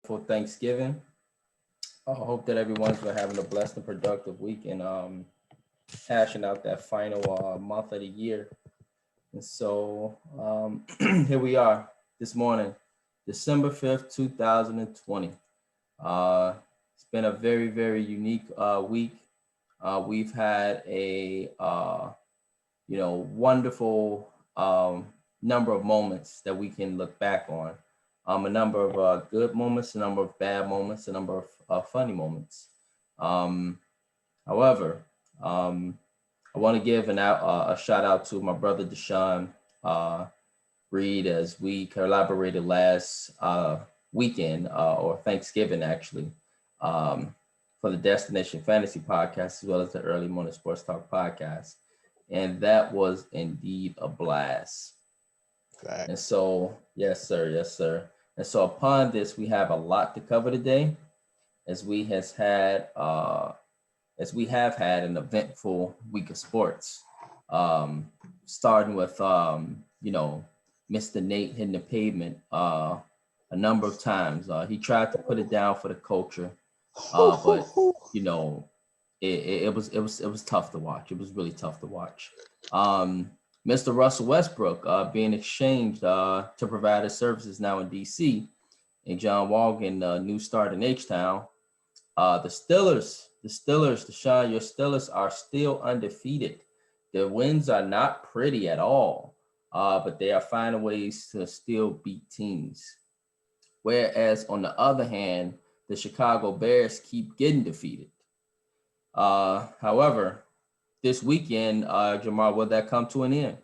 wonderful Thanksgiving. I hope that everyone's been having a blessed and productive week and hashing out that final month of the year. And so here we are this morning, December 5th, 2020. It's been a very, very unique week. We've had a wonderful number of moments that we can look back on. A number of good moments, a number of bad moments, a number of funny moments. However, I want to give a shout out to my brother Deshaun Reed, as we collaborated last weekend or Thanksgiving actually, for the Destination Fantasy podcast, as well as the Early Morning Sports Talk podcast. And that was indeed a blast. Fact. And so, yes, sir. And so upon this, we have a lot to cover today, as we have had an eventful week of sports. Starting with Mr. Nate hitting the pavement a number of times. He tried to put it down for the culture, but it was tough to watch. It was really tough to watch. Mr. Russell Westbrook being exchanged to provide his services now in DC, and John Wall getting a new start in H-Town. The Steelers, Deshaun, your Steelers are still undefeated. Their wins are not pretty at all, but they are finding ways to still beat teams. Whereas on the other hand, the Chicago Bears keep getting defeated. However, this weekend, Jamar, will that come to an end?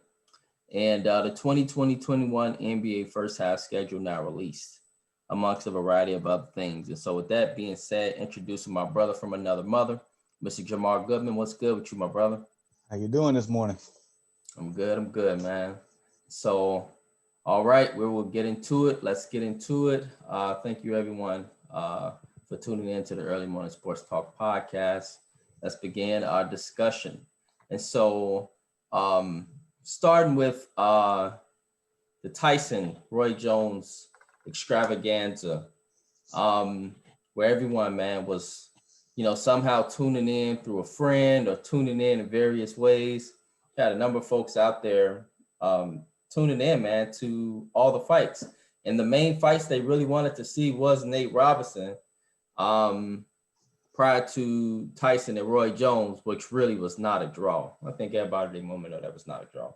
And the 2020-21 NBA first half schedule now released, amongst a variety of other things. And so with that being said, introducing my brother from another mother, Mr. Jamar Goodman. What's good with you, my brother? How you doing this morning? I'm good, man. So, all right, we will get into it. Let's get into it. Thank you, everyone, for tuning in to the Early Morning Sports Talk podcast. Let's begin our discussion. And so, starting with the Tyson Roy Jones extravaganza, where everyone, man, was, somehow tuning in through a friend or tuning in various ways. Got a number of folks out there tuning in, man, to all the fights. And the main fights they really wanted to see was Nate Robinson prior to Tyson and Roy Jones, which really was not a draw. I think everybody at the moment know that was not a draw.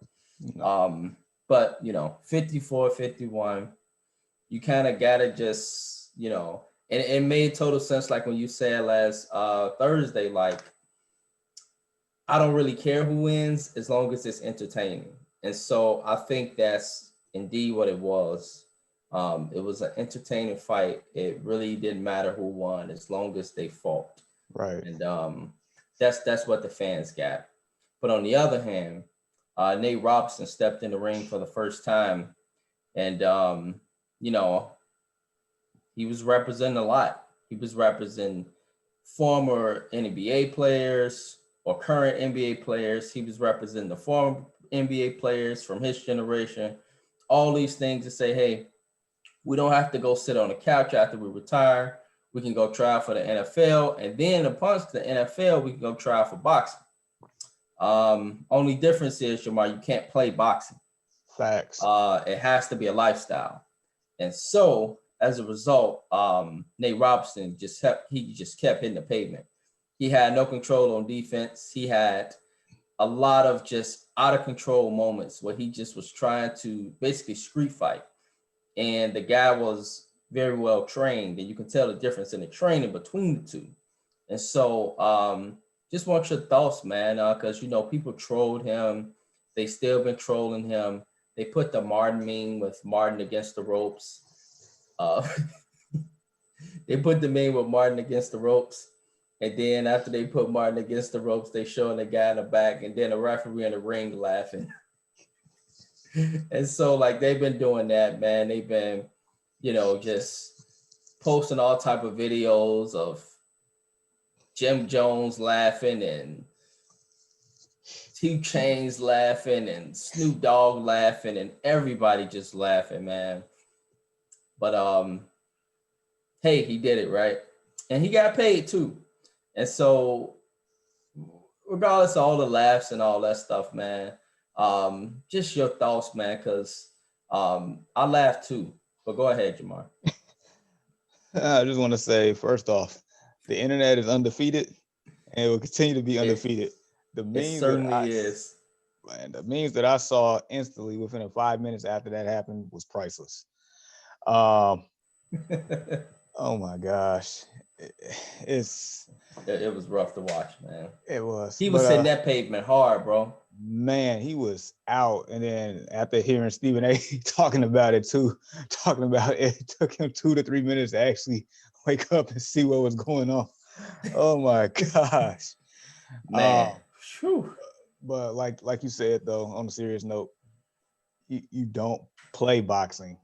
No. But, 54-51, you kind of got to just, and it made total sense. Like when you said last Thursday, like, I don't really care who wins as long as it's entertaining. And so I think that's indeed what it was. It was an entertaining fight. It really didn't matter who won as long as they fought. Right. And that's what the fans got. But on the other hand, Nate Robinson stepped in the ring for the first time, and he was representing a lot. He was representing former NBA players or current NBA players. He was representing the former NBA players from his generation. All these things to say, hey, we don't have to go sit on the couch after we retire. We can go try for the NFL. And then upon the NFL, we can go try for boxing. Only difference is, Jamar, you can't play boxing. Facts. It has to be a lifestyle. And so as a result, Nate Robinson just kept hitting the pavement. He had no control on defense. He had a lot of just out of control moments where he just was trying to basically street fight. And the guy was very well trained, and you can tell the difference in the training between the two. And so just want your thoughts, man, because, people trolled him. They still been trolling him. They put the Martin meme with Martin against the ropes. They put the meme with Martin against the ropes. And then after they put Martin against the ropes, they showing the guy in the back and then a referee in the ring laughing. And so, like, they've been doing that, man. They've been, just posting all type of videos of Jim Jones laughing and 2 Chainz laughing and Snoop Dogg laughing and everybody just laughing, man. But hey, he did it, right? And he got paid too. And so, regardless of all the laughs and all that stuff, man, just your thoughts, man, because I laughed too. But go ahead, Jamar. I just want to say, first off, the internet is undefeated and it will continue to be undefeated. The It memes certainly is. the memes that I saw instantly within 5 minutes after that happened was priceless. Um, oh my gosh, It was rough to watch, man. it was. He was hitting that pavement hard, bro. Man, he was out. And then after hearing Stephen A. talking about it too, talking about it took him 2 to 3 minutes to actually wake up and see what was going on. Oh my gosh, man. But like you said though, on a serious note, you don't play boxing.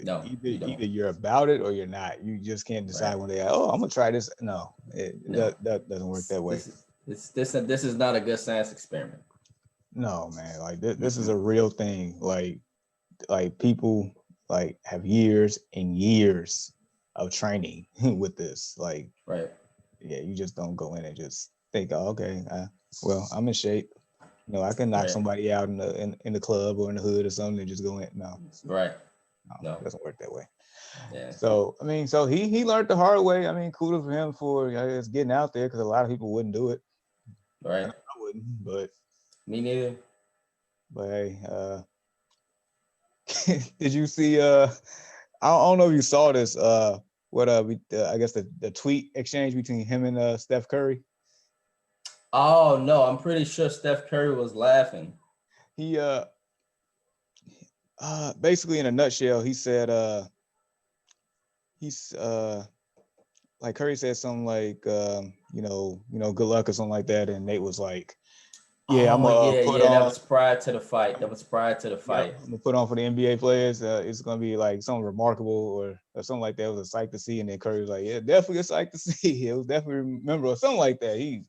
No, either you're about it or you're not. You just can't decide one day. Oh, I'm gonna try this. No, that doesn't work that way. This is not a good science experiment. No, man. Like this is a real thing. Like people like have years and years of training with this. Like, right. Yeah, you just don't go in and just think, oh, okay, well, I'm in shape. You know, I can knock somebody out in the club or in the hood or something and just go in. No. Right. No, it doesn't work that way. Yeah. So, I mean, so he learned the hard way. I mean, kudos for him for getting out there because a lot of people wouldn't do it. Right. I wouldn't, but. Me neither. But hey, did you see, I don't know if you saw this, I guess the tweet exchange between him and Steph Curry. Oh no, I'm pretty sure Steph Curry was laughing. He basically in a nutshell, he said he's like Curry said something like good luck or something like that, and Nate was like, yeah, I'm gonna put on. That was prior to the fight. I'm gonna put on for the NBA players. It's gonna be like something remarkable or something like that. It was a sight to see, and then Curry was like, yeah, definitely a sight to see. It was definitely memorable, something like that.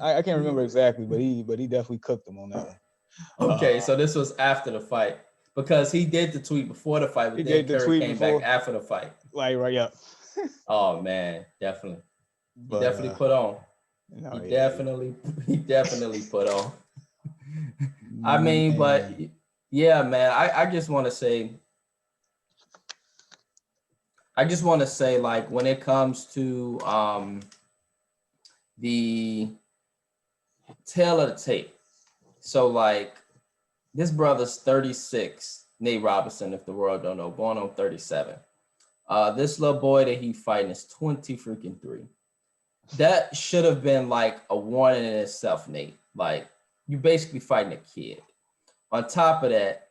I can't remember exactly, but he definitely cooked him on that one. Okay, so this was after the fight because he did the tweet before the fight, but then Curry came back after the fight. Like, right, yeah. Oh man, definitely. He definitely put on. No, he definitely put on. I mean, but yeah, man, I just want to say, like when it comes to the tail of the tape. So like this brother's 36, Nate Robinson, if the world don't know, born on 37. This little boy that he fighting is 20 freaking 3. That should have been like a warning in itself, Nate. Like you basically fighting a kid. On top of that,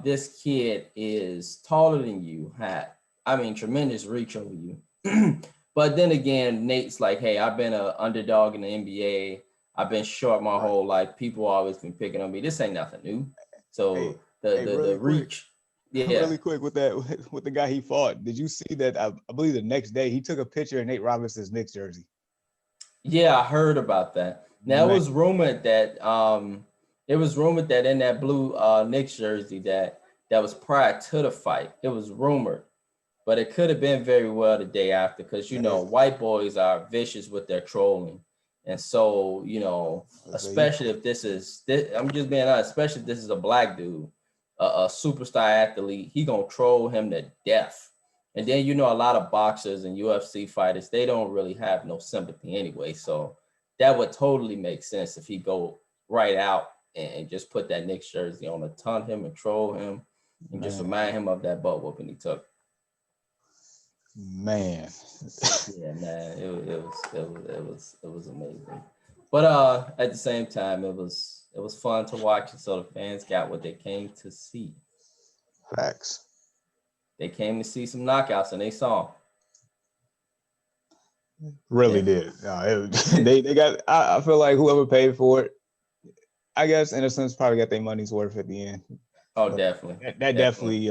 this kid is taller than you, tremendous reach over you. But then again, Nate's like, hey, I've been an underdog in the NBA. I've been short my whole life. People always been picking on me. This ain't nothing new. So the reach. Yeah. Really quick with the guy he fought. Did you see that? I believe the next day he took a picture of Nate Robinson's Knicks jersey. Yeah, I heard about that. Now it was rumored that in that blue Knicks jersey that was prior to the fight. It was rumored, but it could have been very well the day after because white boys are vicious with their trolling, and so especially if this is I'm just being honest, especially if this is a black dude, a superstar athlete, he gonna troll him to death. And then, a lot of boxers and UFC fighters, they don't really have no sympathy anyway. So that would totally make sense if he go right out and just put that Knicks jersey on to taunt him and troll him and just remind him of that butt whooping he took. Man. Yeah, man, it was amazing. But at the same time, it was fun to watch, and so the fans got what they came to see. Facts. They came to see some knockouts, and they saw. Really did. No, they got. I feel like whoever paid for it, I guess in a sense, probably got their money's worth at the end. Oh, but definitely. That definitely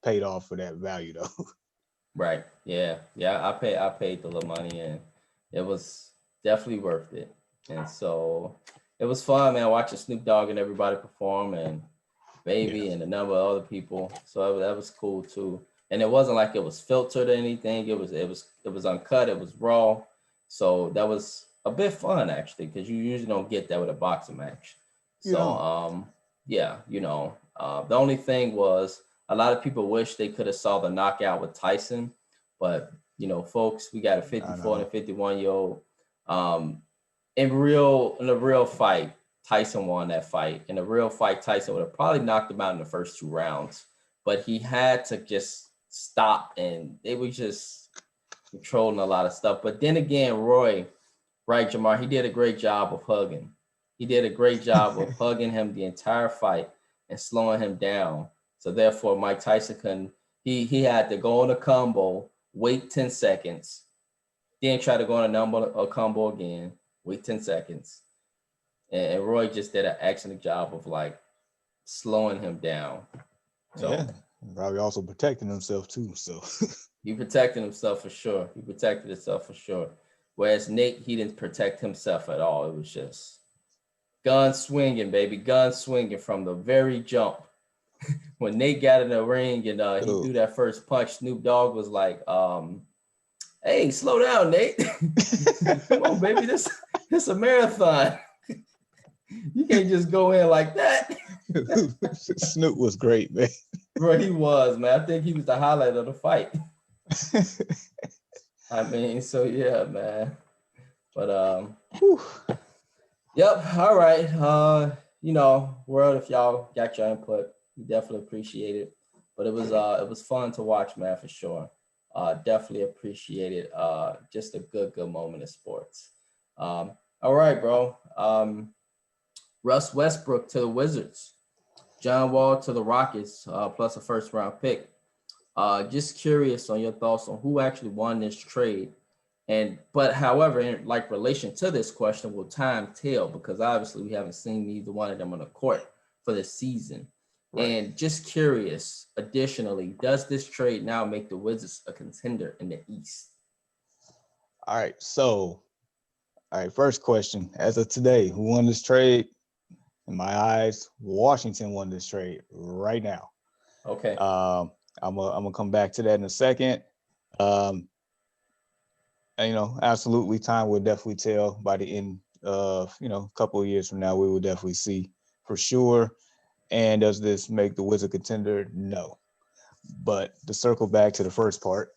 paid off for that value, though. Right. Yeah. I paid the little money, and it was definitely worth it. And so it was fun, man, watching Snoop Dogg and everybody perform, and Baby and a number of other people. So that was cool too. and it wasn't like it was filtered or anything. It was uncut. It was raw. So that was a bit fun actually, because you usually don't get that with a boxing match. You So know, yeah, the only thing was a lot of people wish they could have saw the knockout with Tyson, but folks, we got a I 54 and know. a 51-year-old. In a real fight, Tyson won that fight. In a real fight, Tyson would have probably knocked him out in the first 2 rounds, but he had to just stop, and they were just controlling a lot of stuff. But then again, Roy, right, Jamar, he did a great job of hugging. He did a great job of hugging him the entire fight and slowing him down. So therefore, Mike Tyson couldn't. He had to go on a combo, wait 10 seconds, then try to go on a combo again, wait 10 seconds. And Roy just did an excellent job of like slowing him down. So Yeah, probably also protecting himself too. So he protected himself for sure. He protected himself for sure. Whereas Nate, he didn't protect himself at all. It was just gun swinging, baby, gun swinging from the very jump. When Nate got in the ring and he threw that first punch, Snoop Dogg was like, "Hey, slow down, Nate. Come on, baby, this a marathon. You can't just go in like that." Snoop was great, man. Bro, he was, man. I think he was the highlight of the fight. I mean, so yeah, man. But yep. All right. World, if y'all got your input, we definitely appreciate it. But it was fun to watch, man, for sure. Definitely appreciate it. Just a good moment in sports. All right, bro. Russ Westbrook to the Wizards. John Wall to the Rockets, plus a first-round pick. Just curious on your thoughts on who actually won this trade. But however, in like relation to this question, will time tell? Because obviously we haven't seen either one of them on the court for this season. Right. And just curious, additionally, does this trade now make the Wizards a contender in the East? All right. So, first question. As of today, who won this trade? In my eyes, Washington won this trade right now. Okay. I'm gonna come back to that in a second. And, absolutely, time will definitely tell. By the end of a couple of years from now, we will definitely see for sure. And does this make the Wizard contender? No. But to circle back to the first part.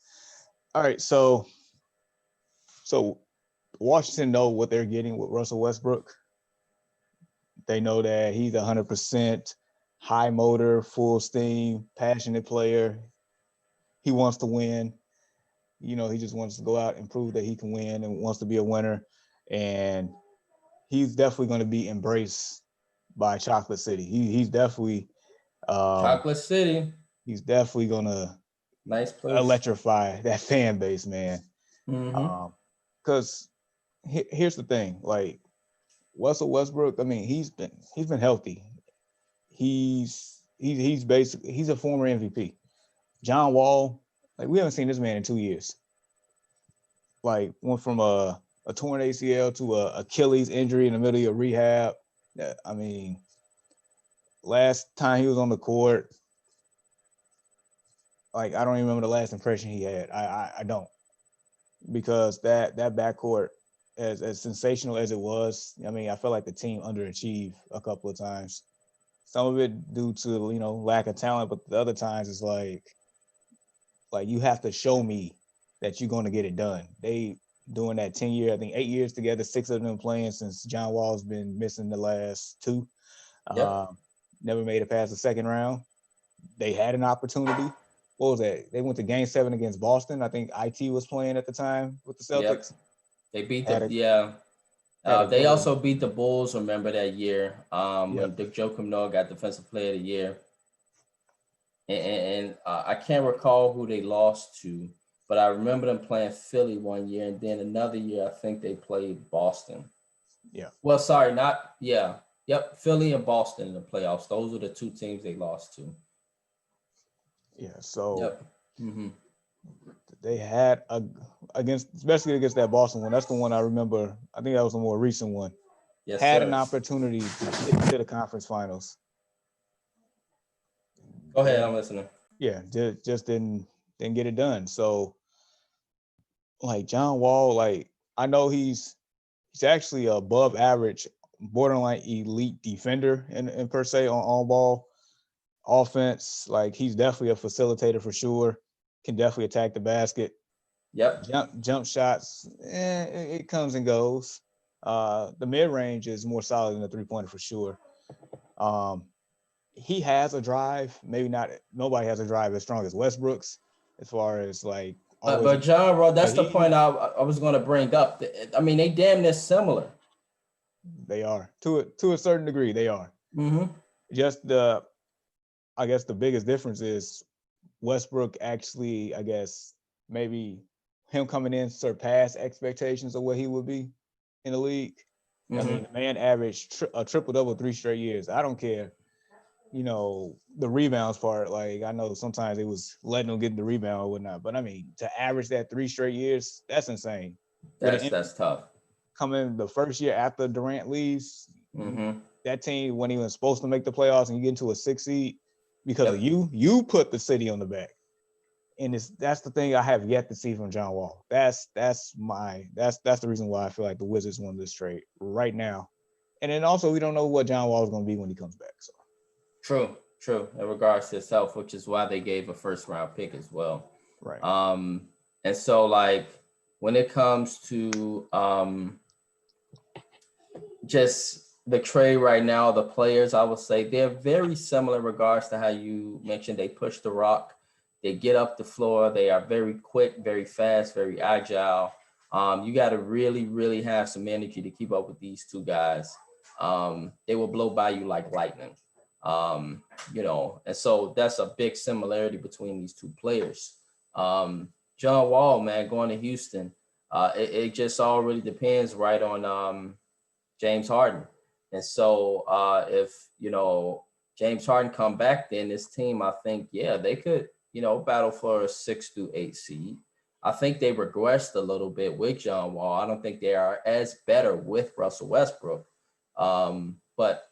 All right, so Washington know what they're getting with Russell Westbrook. They know that he's 100% high motor, full steam, passionate player. He wants to win. He just wants to go out and prove that he can win and wants to be a winner. And he's definitely going to be embraced by Chocolate City. He's definitely Chocolate City. He's definitely going to nice place. Electrify that fan base, man. Because here's the thing, like Russell Westbrook, I mean, he's been healthy. He's basically he's a former MVP. John Wall, like we haven't seen this man in 2 years. Like went from a torn ACL to a Achilles injury in the middle of rehab. I mean, last time he was on the court, like I don't even remember the last impression he had. I don't, because that backcourt, as sensational as it was, I mean, I felt like the team underachieved a couple of times. Some of it due to lack of talent, but the other times it's like you have to show me that you're going to get it done. They doing that 10-year, I think 8 years together, 6 of them playing since John Wall's been missing the last 2. Yep. Never made it past the second round. They had an opportunity. What was that? They went to Game 7 against Boston. I think IT was playing at the time with the Celtics. Yep. They beat they goal. also beat the Bulls, remember that year, when Joe Camino got Defensive Player of the Year. And I can't recall who they lost to, but I remember them playing Philly one year, and then another year I think they played Boston. Yeah. Well, sorry, not yeah. Yep, Philly and Boston in the playoffs. Those are the 2 teams they lost to. Yeah, so yep. Mm-hmm. They had especially against that Boston one. That's the one I remember. I think that was the more recent one. Yes, had sir. An opportunity to get to the conference finals. Go ahead, I'm listening. Yeah, just didn't didn't get it done. So, like John Wall, like I know he's actually above average, borderline elite defender in per se on ball offense. Like he's definitely a facilitator for sure. Can definitely attack the basket. Yep. Jump shots, it comes and goes. The mid range is more solid than the 3-pointer for sure. He has a drive, maybe not. Nobody has a drive as strong as Westbrook's, as far as like always. But John Wall, that's but the point I was going to bring up. I mean, they damn near similar. They are to a certain degree. They are. Mm-hmm. Just I guess the biggest difference is Westbrook actually, I guess maybe him coming in surpassed expectations of what he would be in the league. Mm-hmm. I mean, the man averaged a triple-double 3 straight years. I don't care, the rebounds part. Like, I know sometimes it was letting him get the rebound or whatnot, but I mean, to average that 3 straight years, that's insane. That's tough. Coming the first year after Durant leaves, Mm-hmm. that team wasn't even supposed to make the playoffs, and you get into a 6 seed because of you put the city on the back. And that's the thing I have yet to see from John Wall. That's the reason why I feel like the Wizards won this trade right now. And then also we don't know what John Wall is going to be when he comes back. So True. In regards to itself, which is why they gave a first round pick as well. right. And so like when it comes to just the trade right now, the players, I would say they're very similar in regards to how you mentioned they push the rock. They get up the floor. They are very quick, very fast, very agile. You got to really, really have some energy to keep up with these two guys. They will blow by you like lightning. And so that's a big similarity between these two players. John Wall, man, going to Houston, it just all really depends right on James Harden. And so if, James Harden come back, then this team, I think, they could, battle for a 6 to 8 seed. I think they regressed a little bit with John Wall. I don't think they are as better with Russell Westbrook. But,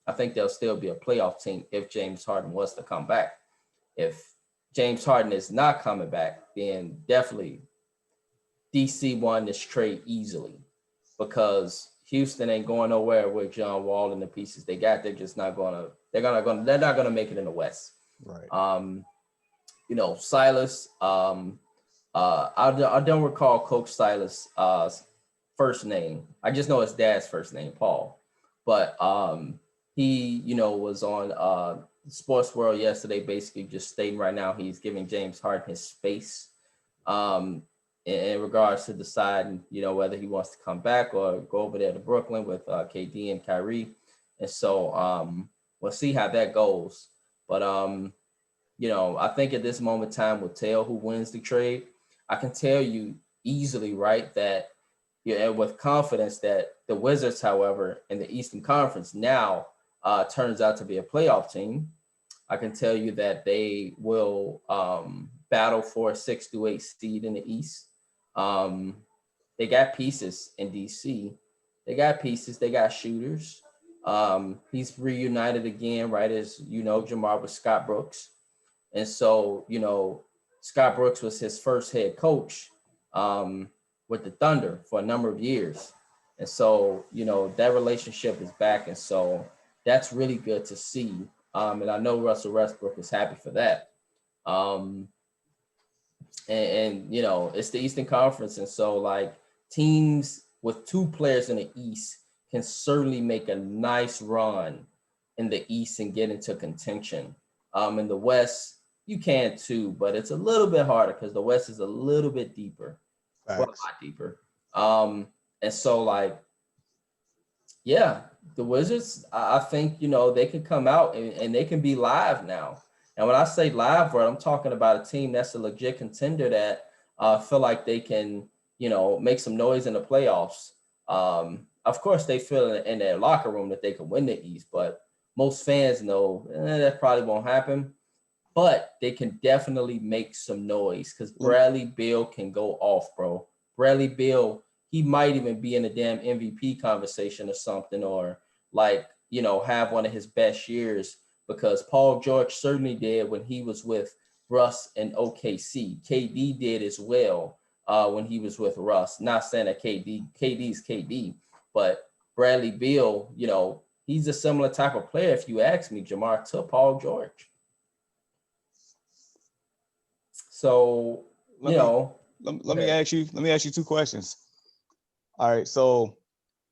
I think they'll still be a playoff team if James Harden was to come back. If James Harden is not coming back, then definitely DC won this trade easily because Houston ain't going nowhere with John Wall and the pieces they got. They're just not gonna. They're not gonna make it in the West. Right. Silas. I don't recall Coach Silas' first name. I just know his dad's first name, Paul. But he, was on Sports World yesterday, basically just stating right now he's giving James Harden his space in regards to deciding, whether he wants to come back or go over there to Brooklyn with KD and Kyrie. And so we'll see how that goes. But, I think at this moment time will tell who wins the trade. I can tell you easily, right, that with confidence that the Wizards, however, in the Eastern Conference now turns out to be a playoff team. I can tell you that they will battle for a 6 to 8 seed in the East. They got pieces in DC. They got pieces. They got shooters. He's reunited again, right, as Jamar with Scott Brooks. And so, Scott Brooks was his first head coach with the Thunder for a number of years. And so, that relationship is back. And so that's really good to see. And I know Russell Westbrook is happy for that. And it's the Eastern Conference. And so like teams with two players in the East can certainly make a nice run in the East and get into contention. In the West, you can too, but it's a little bit harder because the West is a little bit deeper. Well, a lot deeper. And so like, the Wizards, I think, they can come out and they can be live now. And when I say live, bro, I'm talking about a team that's a legit contender that feel like they can, make some noise in the playoffs. Of course, they feel in their locker room that they can win the East, but most fans know that probably won't happen. But they can definitely make some noise because Bradley Beal can go off, bro. Bradley Beal, he might even be in a damn MVP conversation or something, or like, have one of his best years because Paul George certainly did when he was with, Russ in OKC. KD did as well when he was with Russ. Not saying that KD's KD, but Bradley Beal, he's a similar type of player, if you ask me, Jamar, to Paul George. So, Let me ask you two questions. All right, so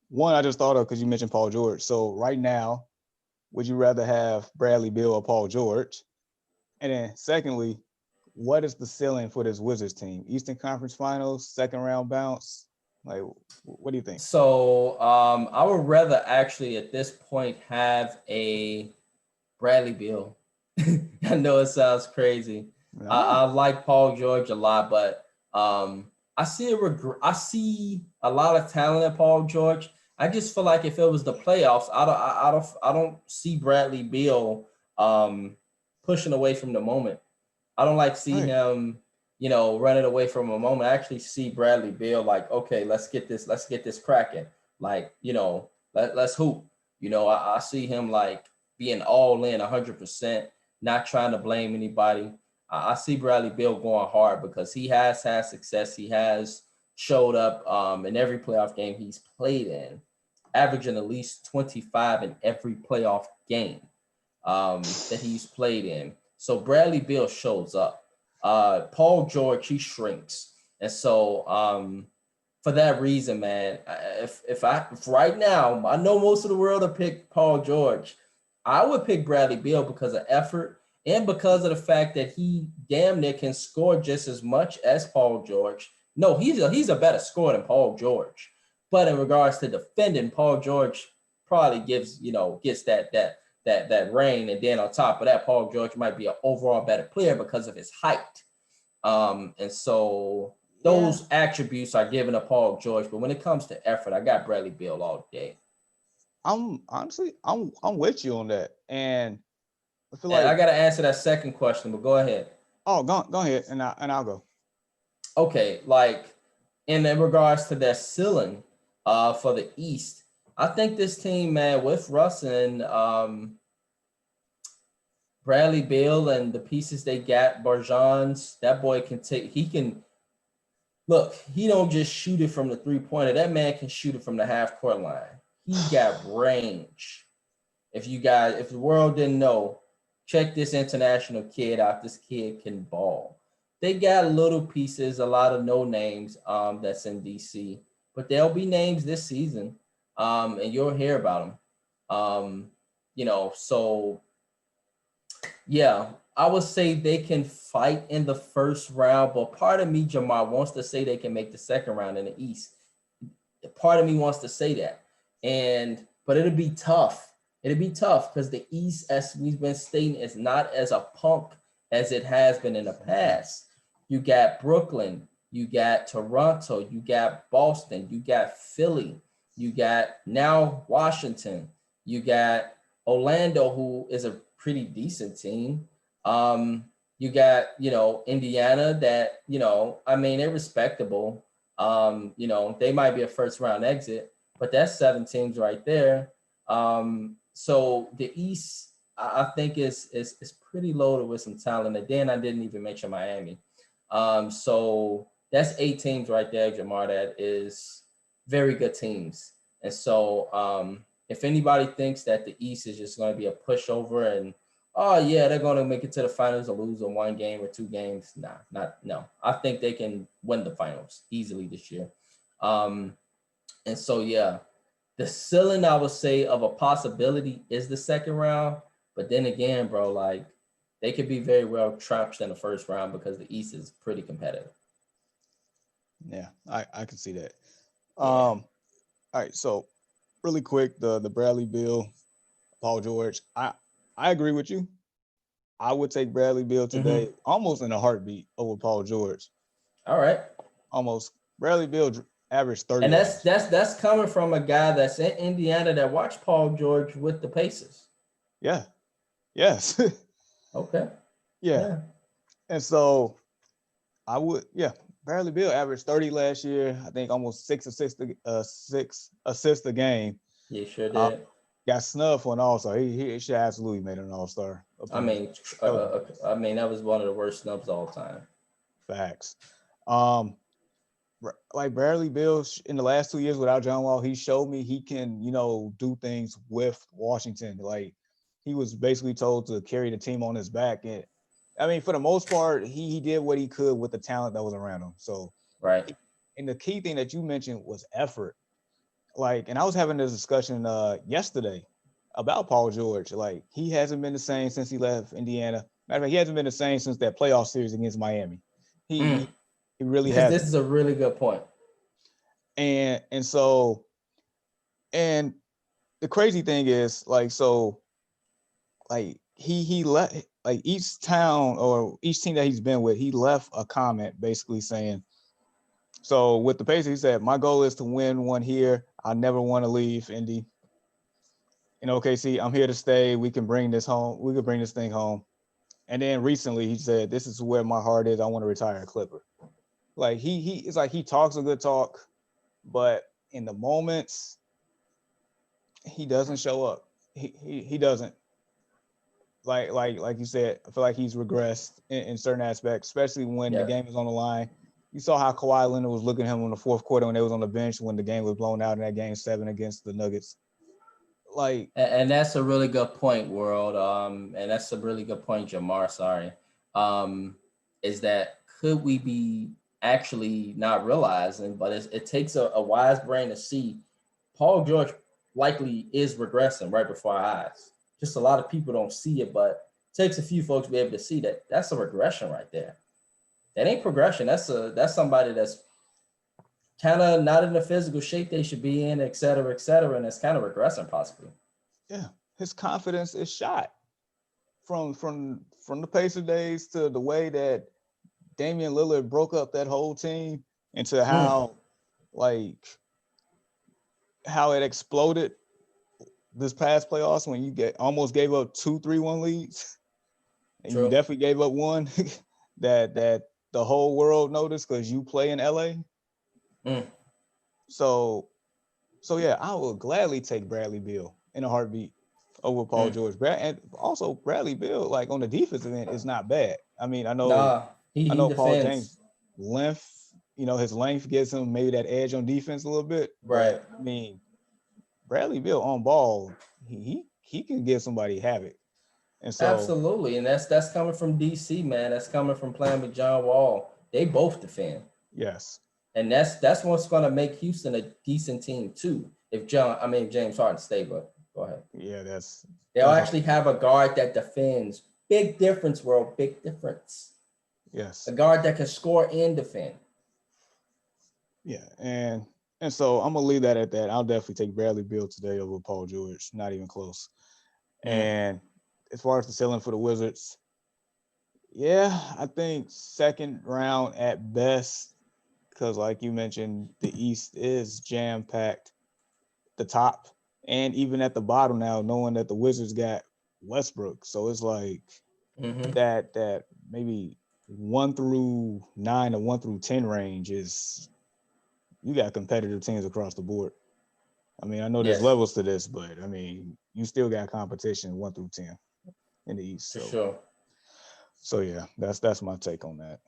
one I just thought of because you mentioned Paul George. So right now, would you rather have Bradley Beal or Paul George? And then secondly, what is the ceiling for this Wizards team? Eastern Conference Finals, second round bounce? Like, what do you think? So I would rather actually at this point have a Bradley Beal. I know it sounds crazy. No. I like Paul George a lot, but I see a lot of talent in Paul George. I just feel like if it was the playoffs, I don't see Bradley Beal pushing away from the moment. I don't like see him, running away from a moment. I actually see Bradley Beal like, okay, let's get this cracking. Like, let's hoop. I see him like being all in 100%, not trying to blame anybody. I see Bradley Beal going hard because he has had success. He has showed up in every playoff game he's played in, averaging at least 25 in every playoff game that he's played in. So Bradley Beal shows up. Paul George, he shrinks. And so for that reason, man, if right now, I know most of the world will pick Paul George. I would pick Bradley Beal because of effort and because of the fact that he damn near can score just as much as Paul George. No, he's a better scorer than Paul George. But in regards to defending, Paul George probably gets that reign. And then on top of that, Paul George might be an overall better player because of his height. And so those attributes are given to Paul George. But when it comes to effort, I got Bradley Beal all day. I'm with you on that. And I feel like I got to answer that second question, but go ahead. Oh, go ahead, and I'll go. Okay, like in regards to their ceiling for the East, I think this team, man, with Russ and Bradley Beal and the pieces they got, Barjans, that boy he don't just shoot it from the three-pointer. That man can shoot it from the half-court line. He got range. If the world didn't know, check this international kid out. This kid can ball. They got little pieces, a lot of no names that's in DC, but there'll be names this season, and you'll hear about them. So yeah, I would say they can fight in the first round, but part of me, Jamar, wants to say they can make the second round in the East. Part of me wants to say that, but it'll be tough. It'll be tough because the East, as we've been stating, is not as a punk as it has been in the past. You got Brooklyn, you got Toronto, you got Boston, you got Philly, you got now Washington, you got Orlando, who is a pretty decent team. You got, Indiana that, they're respectable. They might be a first round exit, but that's 7 teams right there. So the East, I think is pretty loaded with some talent. And then I didn't even mention Miami. So that's 8 teams right there, Jamar, that is very good teams. And so if anybody thinks that the East is just going to be a pushover and, oh yeah, they're going to make it to the finals or lose in 1 game or 2 games, no. I think they can win the finals easily this year. And so, yeah. The ceiling, I would say, of a possibility is the second round. But then again, bro, like they could be very well trapped in the first round because the East is pretty competitive. Yeah, I can see that. Yeah. All right, so really quick, the Bradley Beal, Paul George. I agree with you. I would take Bradley Beal today almost in a heartbeat over Paul George. All right. Almost. Bradley Beal averaged 30. And that's coming from a guy that's in Indiana that watched Paul George with the Pacers. Yeah. Yes. Okay. Yeah. And so I would, Bradley Beal averaged 30 last year. I think almost 6 assists a game. Yeah, sure did. Got snubbed for an All-Star. He should absolutely made an All-Star. I appearance. mean, that was one of the worst snubs of all time. Facts. Um, like Bradley Beal in the last 2 years without John Wall, he showed me he can, do things with Washington. Like he was basically told to carry the team on his back. And I mean, for the most part, he did what he could with the talent that was around him. So, Right. and the key thing that you mentioned was effort. Like, and I was having this discussion yesterday about Paul George. Like, he hasn't been the same since he left Indiana. Matter of fact, he hasn't been the same since that playoff series against Miami. He he really This hasn't. is a really good point. And so and the crazy thing is like he left, like each town or each team that he's been with, he left a comment basically saying, so with the Pacers, he said, my goal is to win one here. I never want to leave Indy. In OKC, I'm here to stay. We can bring this home. We can bring this thing home. And then recently he said, this is where my heart is. I want to retire a Clipper. Like it's like he talks a good talk, but in the moments he doesn't show up. He doesn't. Like you said, I feel like he's regressed in certain aspects, especially when the game is on the line. You saw how Kawhi Leonard was looking at him in the fourth quarter when they was on the bench when the game was blown out in that game 7 against the Nuggets. Like, and that's a really good point, World. And that's a really good point, Jamar. Sorry. Is that could we be actually not realizing, but it takes a wise brain to see Paul George likely is regressing right before our eyes. Just a lot of people don't see it, but it takes a few folks to be able to see that that's a regression right there. That ain't progression. That's somebody that's kind of not in the physical shape they should be in, et cetera, and it's kind of regressing possibly. Yeah, his confidence is shot from the Pacer days to the way that Damian Lillard broke up that whole team into how how it exploded this past playoffs when you almost gave up 2-3-1 leads, and True. you definitely gave up one that the whole world noticed because you play in LA. So yeah, I would gladly take Bradley Beal in a heartbeat over Paul George. And also Bradley Beal, like on the defensive end, is not bad. I mean, I know he Paul defends. James' length, his length gives him maybe that edge on defense a little bit. Right. But I mean, Bradley Beal on ball, he can give somebody havoc. And so absolutely, and that's coming from DC, man. That's coming from playing with John Wall. They both defend. Yes. And that's what's going to make Houston a decent team too. If James Harden stay, but go ahead. Yeah, they'll actually have a guard that defends. Big difference, world. Big difference. Yes. A guard that can score and defend. Yeah, and so I'm gonna leave that at that. I'll definitely take Bradley Beal today over Paul George. Not even close. And as far as the ceiling for the Wizards, yeah, I think second round at best, because like you mentioned, the East is jam-packed, the top, and even at the bottom now, knowing that the Wizards got Westbrook. So it's like that maybe 1 through 9 or 1 through 10 range is, you got competitive teams across the board. I mean, I know there's levels to this, but I mean, you still got competition 1 through 10 in the East. For sure. So yeah, that's my take on that.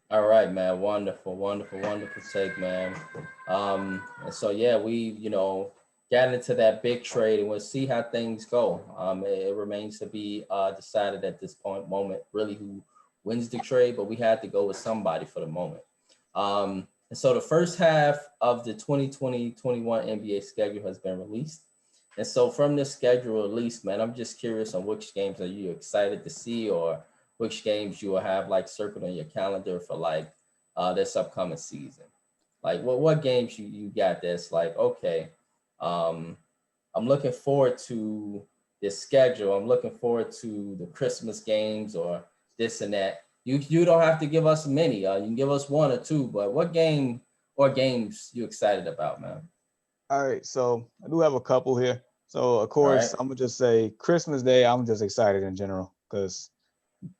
All right, man. Wonderful take, man. And so yeah, we got into that big trade, and we'll see how things go. It remains to be decided at this moment, really, who wins the trade, but we had to go with somebody for the moment. And so the first half of the 2020-21 NBA schedule has been released. And so from this schedule release, man, I'm just curious on which games are you excited to see, or which games you will have like circled on your calendar for like this upcoming season. Like what games you got that's like, okay, I'm looking forward to this schedule. I'm looking forward to the Christmas games or this and that. You don't have to give us many. You can give us 1 or 2, but what game or games you excited about, man? All right, so I do have a couple here. So of course, I'm gonna just say Christmas Day. I'm just excited in general because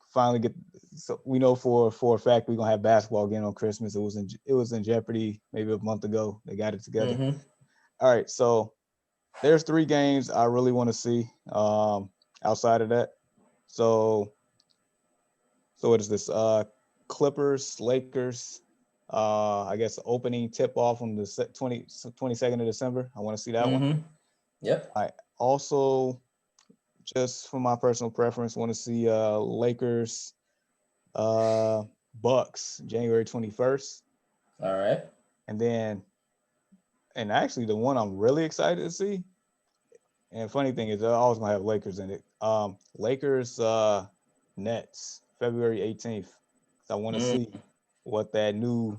finally so we know for a fact we're gonna have basketball again on Christmas. It was in jeopardy maybe a month ago. They got it together. All right, so there's 3 games I really want to see outside of that. So what is this? Clippers, Lakers. I guess opening tip off on the 22nd of December. I want to see that one. Mm-hmm. Yep. I also, just for my personal preference, want to see Lakers, Bucks, January 21st. All right. And then, and actually the one I'm really excited to see, and funny thing is, they're always gonna have Lakers in it. Lakers, Nets, February 18th. I want to Mm. see what that new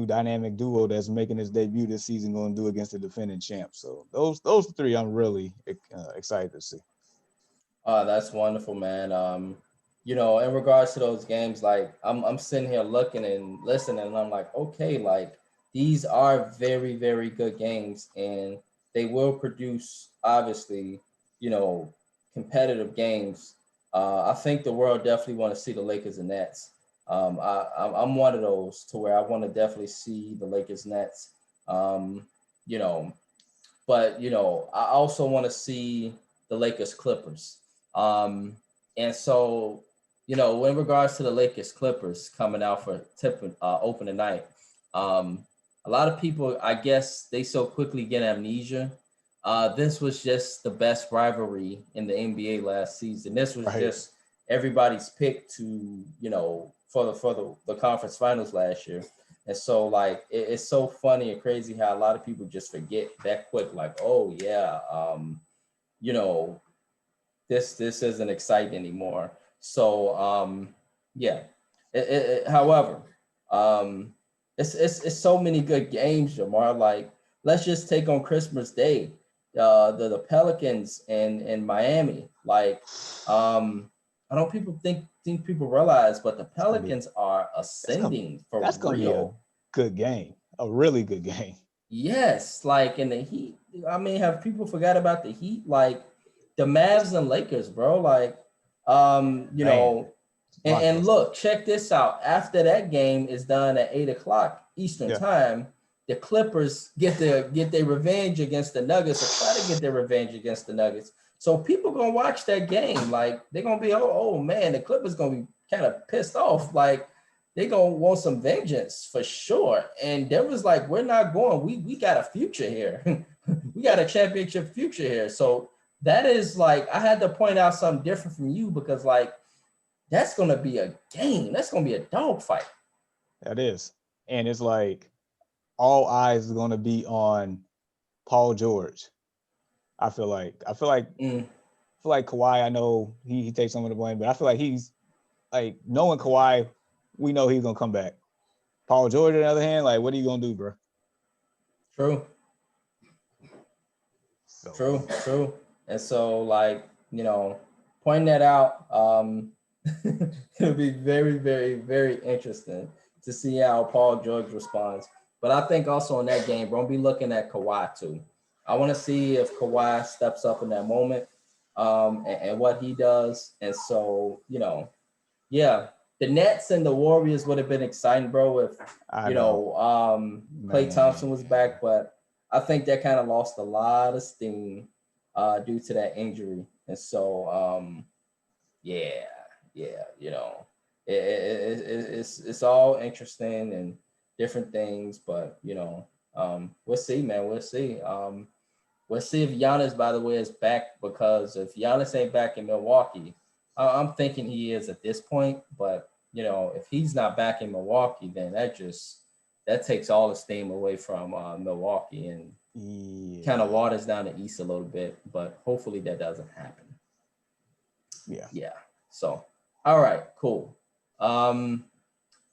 dynamic duo that's making its debut this season going to do against the defending champs. So those three, I'm really excited to see. That's wonderful, man. In regards to those games, like I'm sitting here looking and listening, and I'm like, okay, like these are very, very good games, and they will produce obviously, you know, competitive games. I think the world definitely want to see the Lakers and Nets. I'm one of those to where I want to definitely see the Lakers Nets. Um, you know, but I also want to see the Lakers Clippers. And so, in regards to the Lakers Clippers coming out for opening night, a lot of people, I guess, they so quickly get amnesia. This was just the best rivalry in the NBA last season. This was Right. just everybody's pick to, for the conference finals last year. And so, like, it's so funny and crazy how a lot of people just forget that quick. Like, oh yeah, you know, this isn't exciting anymore. So, yeah. However, um, it's so many good games, Jamar. Like, let's just take on Christmas Day, the Pelicans and Miami. Like, I don't people think people realize, but the It's gonna be Pelicans are that's gonna ascending for that's gonna be a real. good game, a really good game. Yes, like in the Heat. I mean, have people forgot about the Heat? Like the Mavs and Lakers, bro. Like, Man, and blockbuster. look, check this out. After that game is done at 8 o'clock Eastern Yeah, time, the Clippers get their revenge against the Nuggets, or try to get their revenge against the Nuggets. So people gonna watch that game. Like they're gonna be, oh man, the Clippers gonna be kind of pissed off. Like they gonna want some vengeance for sure. And Denver's like, we're not going. We got a future here. We got a championship future here. So that is like, I had to point out something different from you because like that's gonna be a game. That's gonna be a dogfight. that is. And it's like all eyes are gonna be on Paul George. Mm, I feel like Kawhi, I know he takes some of the blame, but I feel like he's like, knowing Kawhi, we know he's gonna come back. Paul George, on the other hand, like, what are you gonna do, bro? true, So true. And so like, pointing that out, it'll be very, very, very interesting to see how Paul George responds. But I think also in that game, we're gonna be looking at Kawhi too. I want to see if Kawhi steps up in that moment, and what he does. And so, yeah, the Nets and the Warriors would have been exciting, bro, if I know, Klay Thompson was man. back, but I think that kind of lost a lot of steam due to that injury. And so, yeah, yeah, it's all interesting and different things, but we'll see, man. We'll see. We'll see if Giannis, by the way, is back, because if Giannis ain't back in Milwaukee, I'm thinking he is at this point. But if he's not back in Milwaukee, then that takes all the steam away from Milwaukee and kind of Yeah, waters down the East a little bit. But hopefully that doesn't happen. yeah. Yeah. So, all right, cool. Um,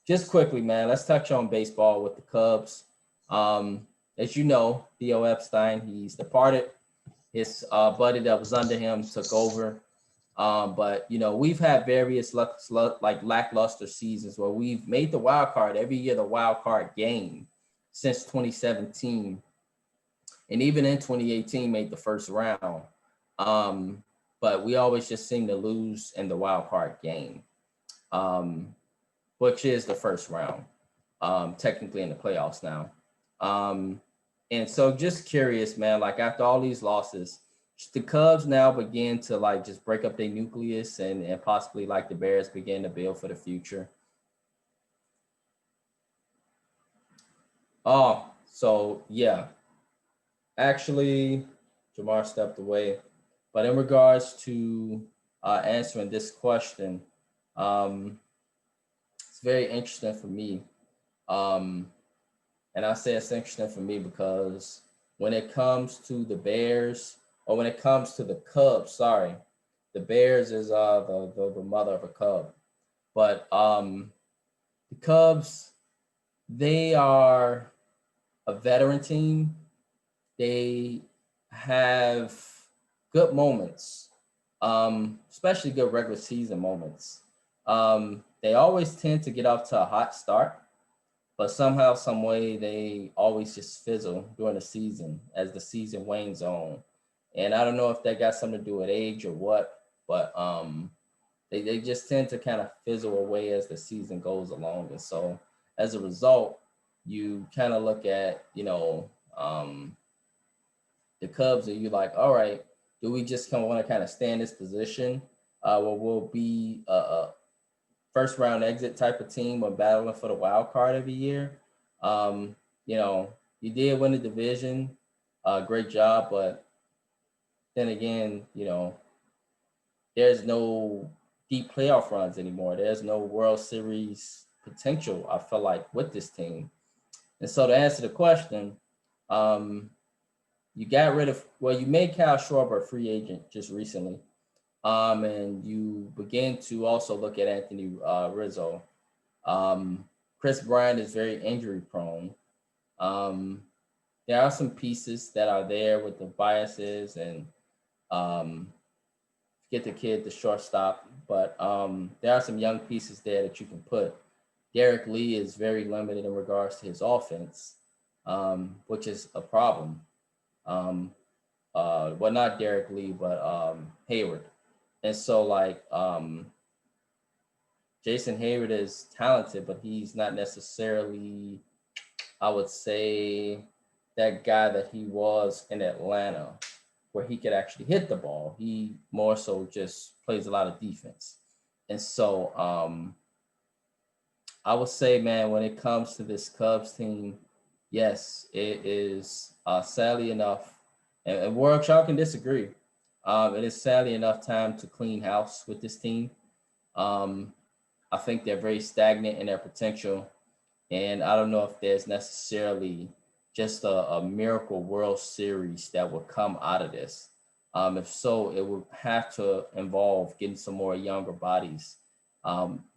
just quickly, man, let's touch on baseball with the Cubs. As you know, Theo Epstein, he's departed. His buddy that was under him took over. But we've had various like lackluster seasons where we've made the wild card every year, the wild card game since 2017, and even in 2018 made the first round. Um, but we always just seem to lose in the wild card game, um, which is the first round, technically in the playoffs now. Um, and so just curious, man, like after all these losses, the Cubs now begin to like just break up their nucleus and possibly like the Bears begin to build for the future. Oh, so yeah, actually, Jamar stepped away. But in regards to answering this question, um, it's very interesting for me. Um, and I say it's interesting for me because when it comes to the Bears, or when it comes to the Cubs, sorry, the Bears is the mother of a Cub. But the Cubs, they are a veteran team. They have good moments, especially good regular season moments. They always tend to get off to a hot start, but somehow, some way, they always just fizzle during the season as the season wanes on. And I don't know if that got something to do with age or what, but they just tend to kind of fizzle away as the season goes along. And so as a result, you kind of look at, the Cubs, and you're like, all right, do we just kind of want to kind of stay in this position where we'll be a first round exit type of team when battling for the wild card every year? Um, you did win the division, great job, but then again, there's no deep playoff runs anymore. There's no World Series potential, I feel like, with this team. And so to answer the question, um, you got rid of, well, you made Kyle Schwarber a free agent just recently. And you begin to also look at Anthony Rizzo. Chris Bryant is very injury prone. Um, there are some pieces that are there with the biases and um, get the kid the shortstop, but there are some young pieces there that you can put. Derek Lee is very limited in regards to his offense, which is a problem. Um, well, not Derek Lee, but Hayward. And so, like, Jason Hayward is talented, but he's not necessarily, I would say, that guy that he was in Atlanta, where he could actually hit the ball. He more so just plays a lot of defense. And so I would say, man, when it comes to this Cubs team, yes, it is sadly enough, and World y'all can disagree. It is sadly enough time to clean house with this team. Um, I think they're very stagnant in their potential. And I don't know if there's necessarily just a miracle World Series that would come out of this. If so, it would have to involve getting some more younger bodies,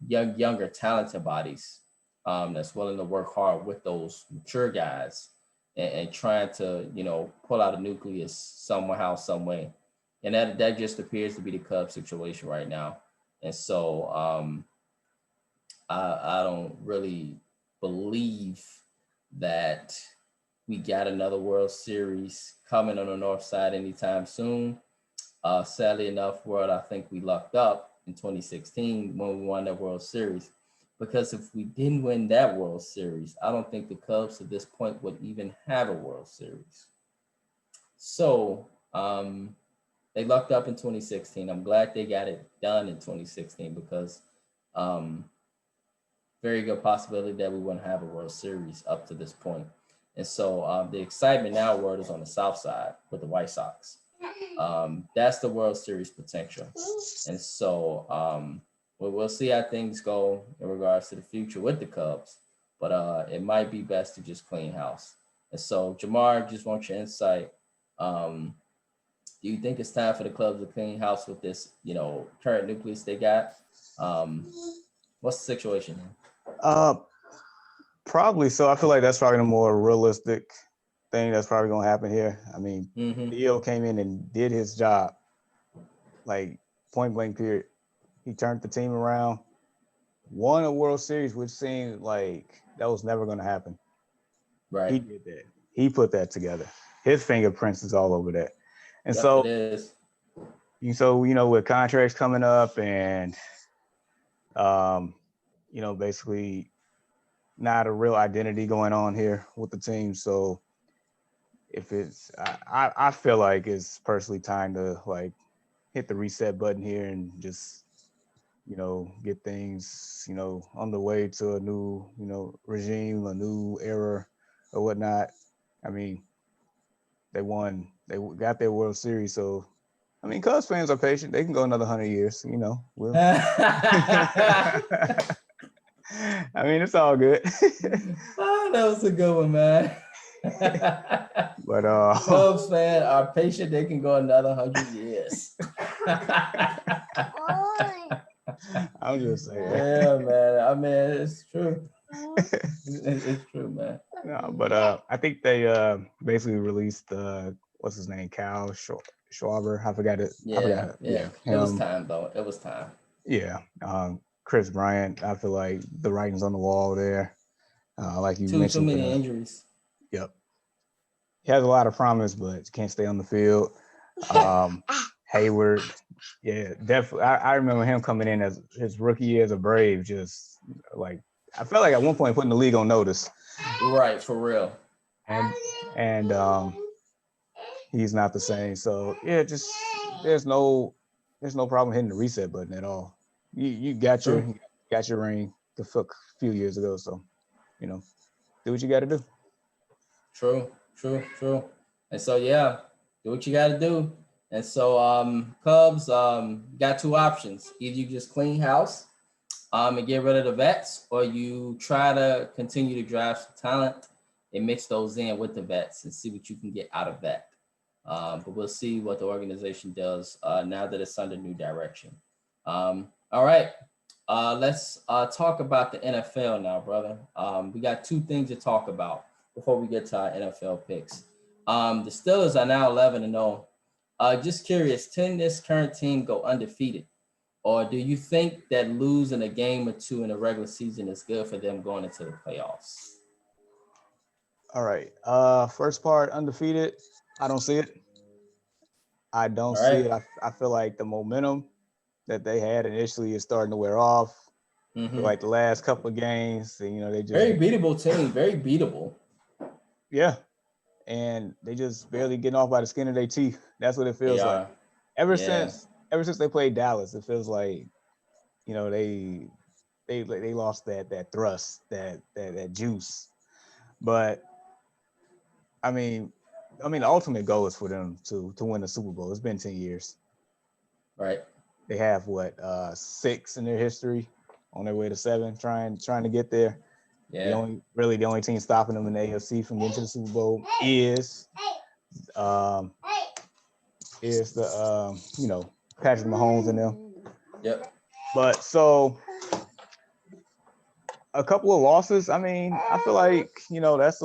younger, talented bodies that's willing to work hard with those mature guys and trying to, pull out a nucleus somehow, some way. And that just appears to be the Cubs situation right now. And so I don't really believe that we got another World Series coming on the North Side anytime soon. Sadly enough, World, I think we lucked up in 2016 when we won that World Series. Because if we didn't win that World Series, I don't think the Cubs at this point would even have a World Series. So they lucked up in 2016. I'm glad they got it done in 2016 because very good possibility that we wouldn't have a World Series up to this point. And so the excitement now, World, is on the South Side with the White Sox. That's the World Series potential. And so we'll see how things go in regards to the future with the Cubs. But it might be best to just clean house. And so, Jamar, just want your insight. Do you think it's time for the Cubs to clean house with this, current nucleus they got? What's the situation here? Probably so. I feel like that's probably the more realistic thing that's probably going to happen here. I mean, Theo came in and did his job, like point blank period. He turned the team around, won a World Series, which seemed like that was never going to happen. Right. He did that. He put that together. His fingerprints is all over that. And yep, so it is. With contracts coming up and basically not a real identity going on here with the team. So if it's, I feel like it's personally time to like hit the reset button here and just, get things, on the way to a new, regime, a new era or whatnot. I mean, they got their World Series. So, I mean, Cubs fans are patient. They can go another 100 years, we'll. I mean, it's all good. Oh, that was a good one, man. But Cubs fan are patient. They can go another 100 years. I'm just saying. Yeah, man. I mean, it's true. It's true, man. No, but I think they basically released what's his name, Kyle Schwarber. I forgot it. Yeah, I forgot. yeah. It was time, though. It was time. Yeah. Chris Bryant. I feel like the writing's on the wall there. Like you mentioned. Too many injuries. Yep. He has a lot of promise, but can't stay on the field. Hayward. Yeah, definitely. I remember him coming in as his rookie year as a Brave. Just like I felt like at one point putting the league on notice. Right, for real. And he's not the same. So yeah, just there's no problem hitting the reset button at all. You got your ring a few years ago. So do what you got to do. True. And so yeah, do what you got to do. And so Cubs got two options. Either you just clean house and get rid of the vets, or you try to continue to draft some talent and mix those in with the vets and see what you can get out of that. But we'll see what the organization does now that it's under new direction. All right. Let's talk about the NFL now, brother. We got two things to talk about before we get to our NFL picks. The Steelers are now 11-0. Just curious, can this current team go undefeated? Or do you think that losing a game or two in the regular season is good for them going into the playoffs? All right. First part, undefeated. I don't see it. I don't see it. I feel like the momentum that they had initially is starting to wear off. Mm-hmm. Like the last couple of games, they just very beatable team, very beatable. Yeah. And they just barely getting off by the skin of their teeth. That's what it feels like. Ever since they played Dallas, it feels like, they lost that thrust, that juice. But I mean, the ultimate goal is for them to win the Super Bowl. It's been 10 years. Right. They have 6 in their history, on their way to 7, trying to get there. Yeah. The only team stopping them in the AFC from getting to the Super Bowl is the Patrick Mahomes and them. Yep. But so a couple of losses. I mean, I feel like that's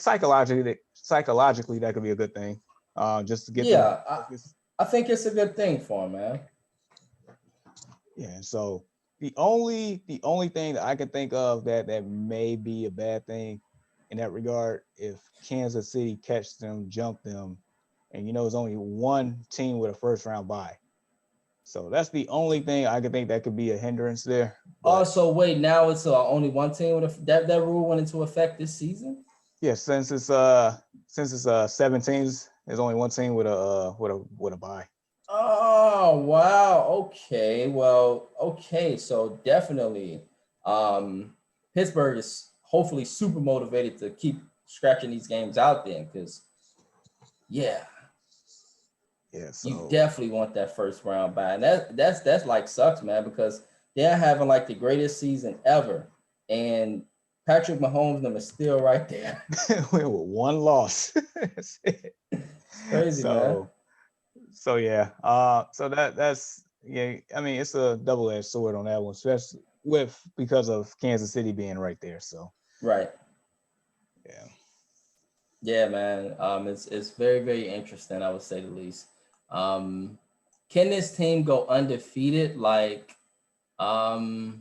psychologically that could be a good thing. Just to get I think it's a good thing for him, man. Yeah. So the only thing that I can think of that may be a bad thing in that regard, if Kansas City catch them, jump them, and it's only one team with a first round bye. So that's the only thing I can think that could be a hindrance there. But, so wait, now it's only one team with that rule went into effect this season? Yeah, since it's 7 teams, there's only one team with a bye. Oh wow. Okay. Well, okay. So definitely Pittsburgh is hopefully super motivated to keep scratching these games out there because so you definitely want that first round bye. And that's like sucks, man, because they're having like the greatest season ever. And Patrick Mahomes them is still right there. With one loss. That's it. Crazy, man. So yeah. So that's I mean, it's a double-edged sword on that one, especially because of Kansas City being right there. So right. Yeah. Yeah, man. It's very, very interesting, I would say the least. Can this team go undefeated? Like, I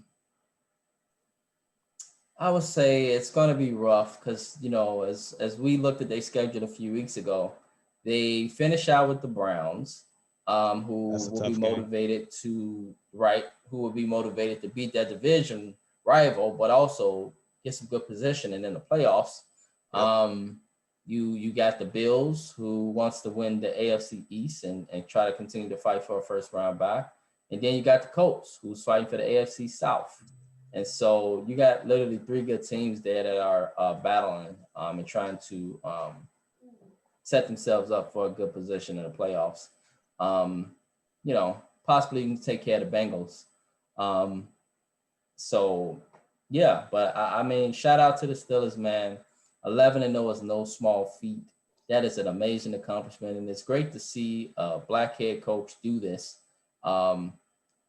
would say it's gonna be rough because as we looked at their schedule a few weeks ago, they finish out with the Browns, who will be motivated to beat that division rival, but also get some good position and in the playoffs. Yep. You got the Bills, who wants to win the AFC East and try to continue to fight for a first round bye. And then you got the Colts, who's fighting for the AFC South. And so you got literally three good teams there that are battling and trying to set themselves up for a good position in the playoffs. Possibly even take care of the Bengals. So, yeah, but I mean, shout out to the Steelers, man. 11-0 is no small feat. That is an amazing accomplishment, and it's great to see a black head coach do this.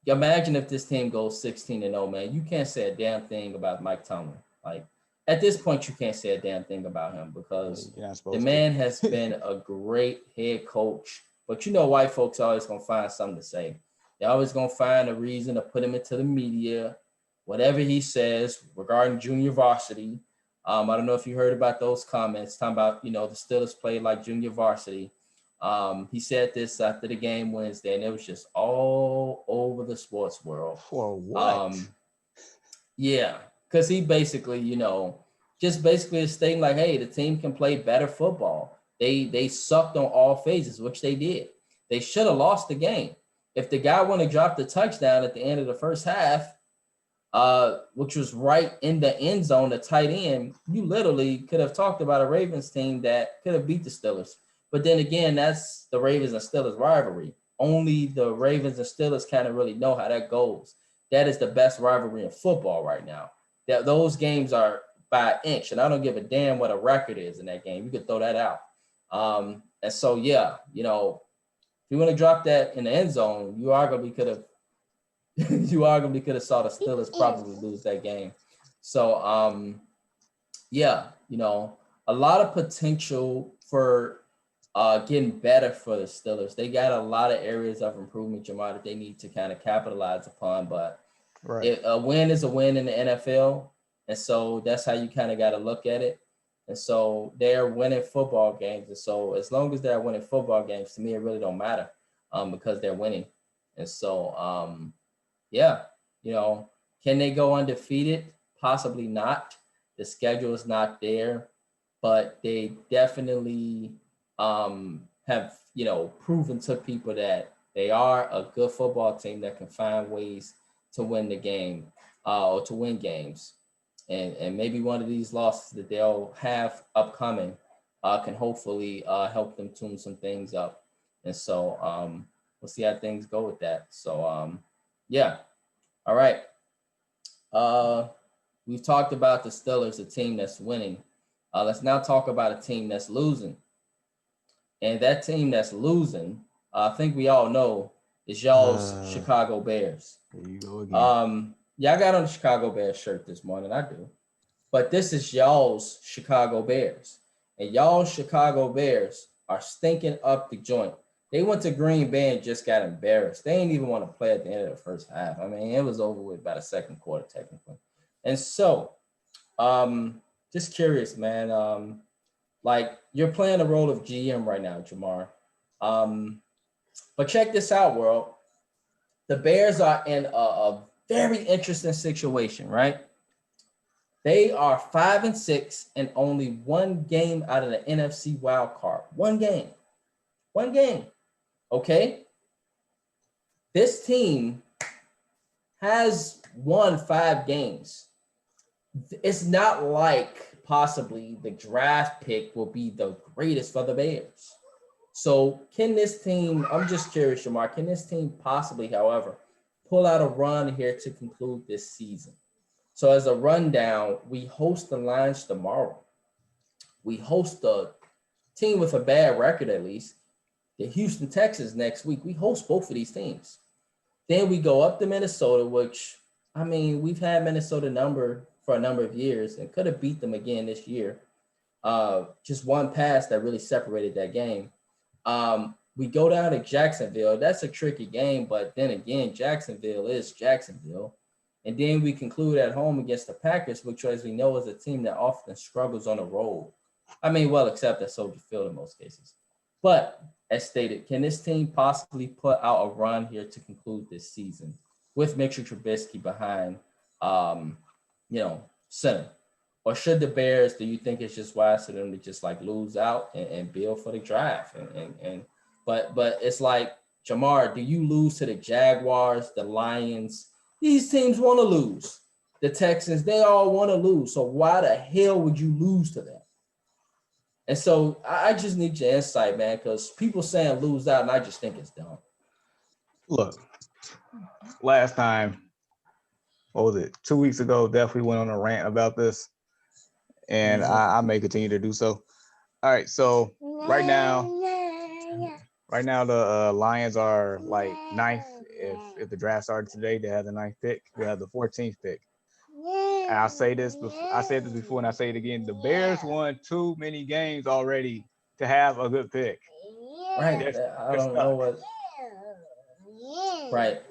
Imagine if this team goes 16-0, man. You can't say a damn thing about Mike Tomlin. Like, at this point, you can't say a damn thing about him because the man has been a great head coach. But white folks are always going to find something to say. They're always going to find a reason to put him into the media, whatever he says regarding junior varsity. I don't know if you heard about those comments talking about, the Steelers played like junior varsity. He said this after the game Wednesday, and it was just all over the sports world. For what? Yeah, because he basically, just basically is stating like, hey, the team can play better football. They sucked on all phases, which they did. They should have lost the game. If the guy wouldn't have dropped the touchdown at the end of the first half, which was right in the end zone, the tight end, you literally could have talked about a Ravens team that could have beat the Steelers. But then again, that's the Ravens and Steelers rivalry. Only the Ravens and Steelers kind of really know how that goes. That is the best rivalry in football right now. That those games are by an inch, and I don't give a damn what a record is in that game. You could throw that out. And so, yeah, if you want to drop that in the end zone, you arguably could have saw the Steelers probably lose that game. So, yeah, a lot of potential for getting better for the Steelers. They got a lot of areas of improvement, Jamar, that they need to kind of capitalize upon. But a win is a win in the NFL. And so that's how you kind of got to look at it. And so they're winning football games. And so as long as they're winning football games, to me, it really don't matter because they're winning. And so, yeah, can they go undefeated? Possibly not. The schedule is not there, but they definitely have, proven to people that they are a good football team that can find ways to win the game or to win games. And maybe one of these losses that they'll have upcoming can hopefully help them tune some things up. And so we'll see how things go with that. So, yeah. All right. We've talked about the Steelers, a team that's winning. Let's now talk about a team that's losing. And that team that's losing, I think we all know, is y'all's Chicago Bears. There you go again. Yeah, I got on the Chicago Bears shirt this morning. I do. But this is y'all's Chicago Bears. And y'all's Chicago Bears are stinking up the joint. They went to Green Bay and just got embarrassed. They didn't even want to play at the end of the first half. I mean, it was over with by the second quarter, technically. And so, just curious, man. Like, you're playing the role of GM right now, Jamar. But check this out, world. The Bears are in a very interesting situation, right? They are 5-6 and only one game out of the NFC wild card. One game. Okay? This team has won 5 games. It's not like possibly the draft pick will be the greatest for the Bears. So can this team, I'm just curious, Shamar, can this team possibly, however, pull out a run here to conclude this season? So as a rundown, we host the Lions tomorrow. We host a team with a bad record, at least, the Houston Texans next week. We host both of these teams. Then we go up to Minnesota, which, I mean, we've had Minnesota for a number of years and could have beat them again this year. Just one pass that really separated that game. We go down to Jacksonville. That's a tricky game, but then again, Jacksonville is Jacksonville. And then we conclude at home against the Packers, which, as we know, is a team that often struggles on the road. I mean, well, except at Soldier Field in most cases. But as stated, can this team possibly put out a run here to conclude this season with Mitchell Trubisky behind, center? or should the Bears, do you think it's just wise for them to just like lose out and build for the draft? But it's like, Jamar, do you lose to the Jaguars, the Lions? These teams want to lose. The Texans, they all want to lose. So why the hell would you lose to them? And so I just need your insight, man, because people saying lose out, and I just think it's dumb. Look, last time, what was it, 2 weeks ago, definitely went on a rant about this, and I may continue to do so. All right, so right now the Lions are like ninth. If the draft started today, they have the 9th pick. They have the 14th pick. And I said this before, and I say it again. The Bears won too many games already to have a good pick. Right. I don't know what. Right.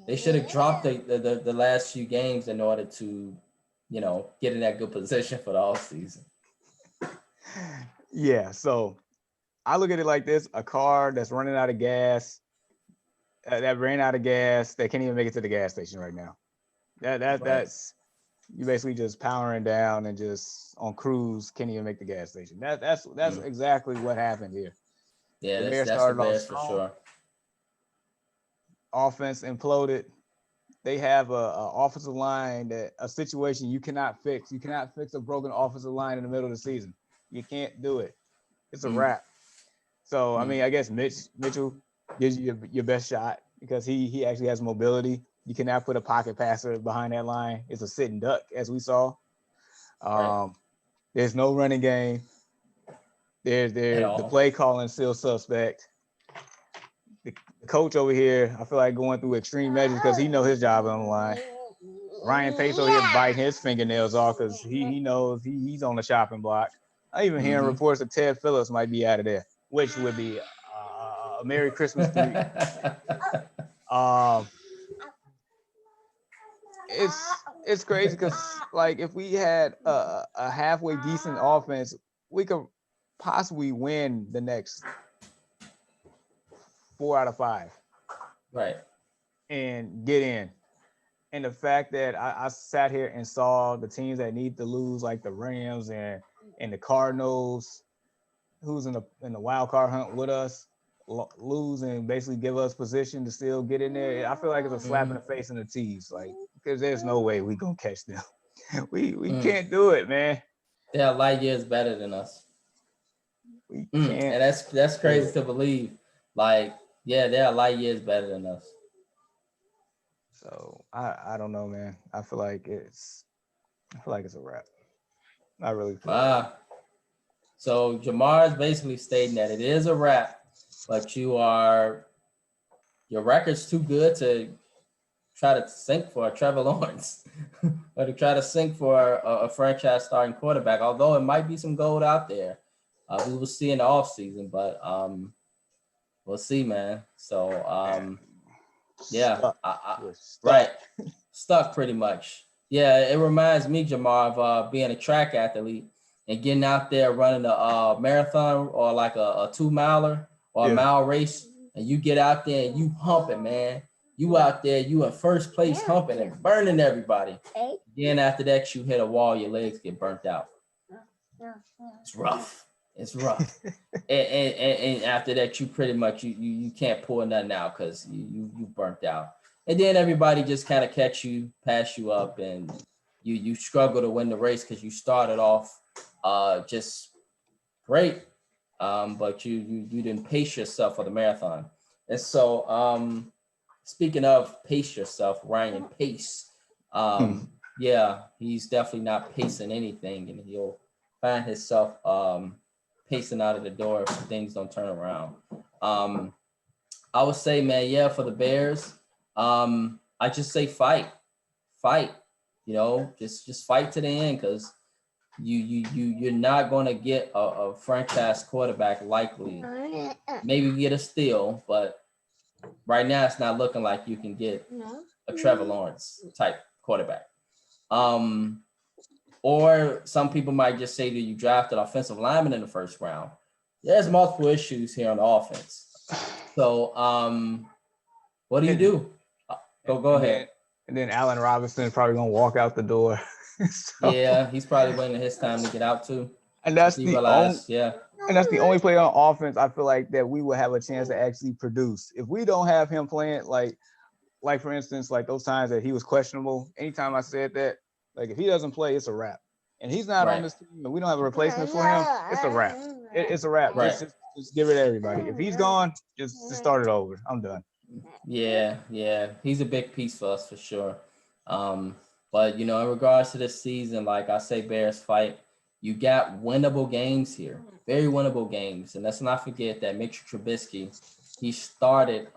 They should have dropped the last few games in order to, get in that good position for the offseason. Yeah. So I look at it like this: a car that's running out of gas, that ran out of gas, they can't even make it to the gas station right now. That's you basically just powering down and just on cruise, can't even make the gas station. That's exactly what happened here. Yeah, that's the Bears for sure. Offense imploded. They have a offensive line a situation you cannot fix. You cannot fix a broken offensive line in the middle of the season. You can't do it. It's a wrap. So I mean, I guess Mitchell gives you your best shot because he actually has mobility. You cannot put a pocket passer behind that line. It's a sitting duck, as we saw. Right. There's no running game. There's the play calling still suspect. The coach over here, I feel like going through extreme measures because he knows his job on the line. Ryan Pace over here biting his fingernails off because he knows he's on the chopping block. I even hearing reports that Ted Phillips might be out of there, which would be a Merry Christmas to me. It's crazy because like if we had a halfway decent offense, we could possibly win the next 4 out of 5. Right. And get in. And the fact that I sat here and saw the teams that need to lose, like the Rams and the Cardinals, who's in the wild card hunt with us, lose and basically give us position to still get in there. I feel like it's a slap in the face in the tees, like because there's no way we gonna catch them. we can't do it, man. They are light years better than us. We can't. And that's crazy to believe. Like, yeah, they are light years better than us. So I don't know, man. I feel like it's a wrap. I really feel like. So Jamar is basically stating that it is a wrap, but your record's too good to try to sink for a Trevor Lawrence or to try to sink for a franchise starting quarterback, although it might be some gold out there. We will see in the offseason, but we'll see, man. So, yeah, right. Stuck pretty much. Yeah, it reminds me, Jamar, of being a track athlete and getting out there running a marathon or like a 2-miler or a mile race, and you get out there and you humping, man. You out there, you in first place humping and burning everybody. Then after that, you hit a wall, your legs get burnt out. It's rough. It's rough. and after that, you pretty much you can't pull nothing out because you burnt out. And then everybody just kind of pass you up, and you struggle to win the race because you started off just great, but you didn't pace yourself for the marathon. And so speaking of pace yourself, Ryan Pace, yeah, he's definitely not pacing anything, and he'll find himself pacing out of the door if things don't turn around. I would say, man, yeah, for the Bears, I just say fight, just fight to the end, because you're not going to get a franchise quarterback likely. Maybe get a steal, but right now it's not looking like you can get a Trevor Lawrence type quarterback. Or some people might just say that you drafted offensive lineman in the first round. There's multiple issues here on the offense. So what do you do? Go ahead. And then Allen Robinson is probably going to walk out the door. So, Yeah, he's probably waiting his time to get out too. and that's He the only realized, yeah, and that's the only player on offense I feel like that we will have a chance to actually produce. If we don't have him playing, like for instance, like those times that he was questionable, anytime I said that, like if he doesn't play, it's a wrap. And he's not on right, this team, and we don't have a replacement for him, it's a wrap. It's a wrap. right. Just give it to everybody. If he's gone, just start it over. I'm done. Yeah. He's a big piece for us for sure. But in regards to this season, like I say, Bears fight. You got winnable games here, very winnable games, and let's not forget that Mitch Trubisky, he started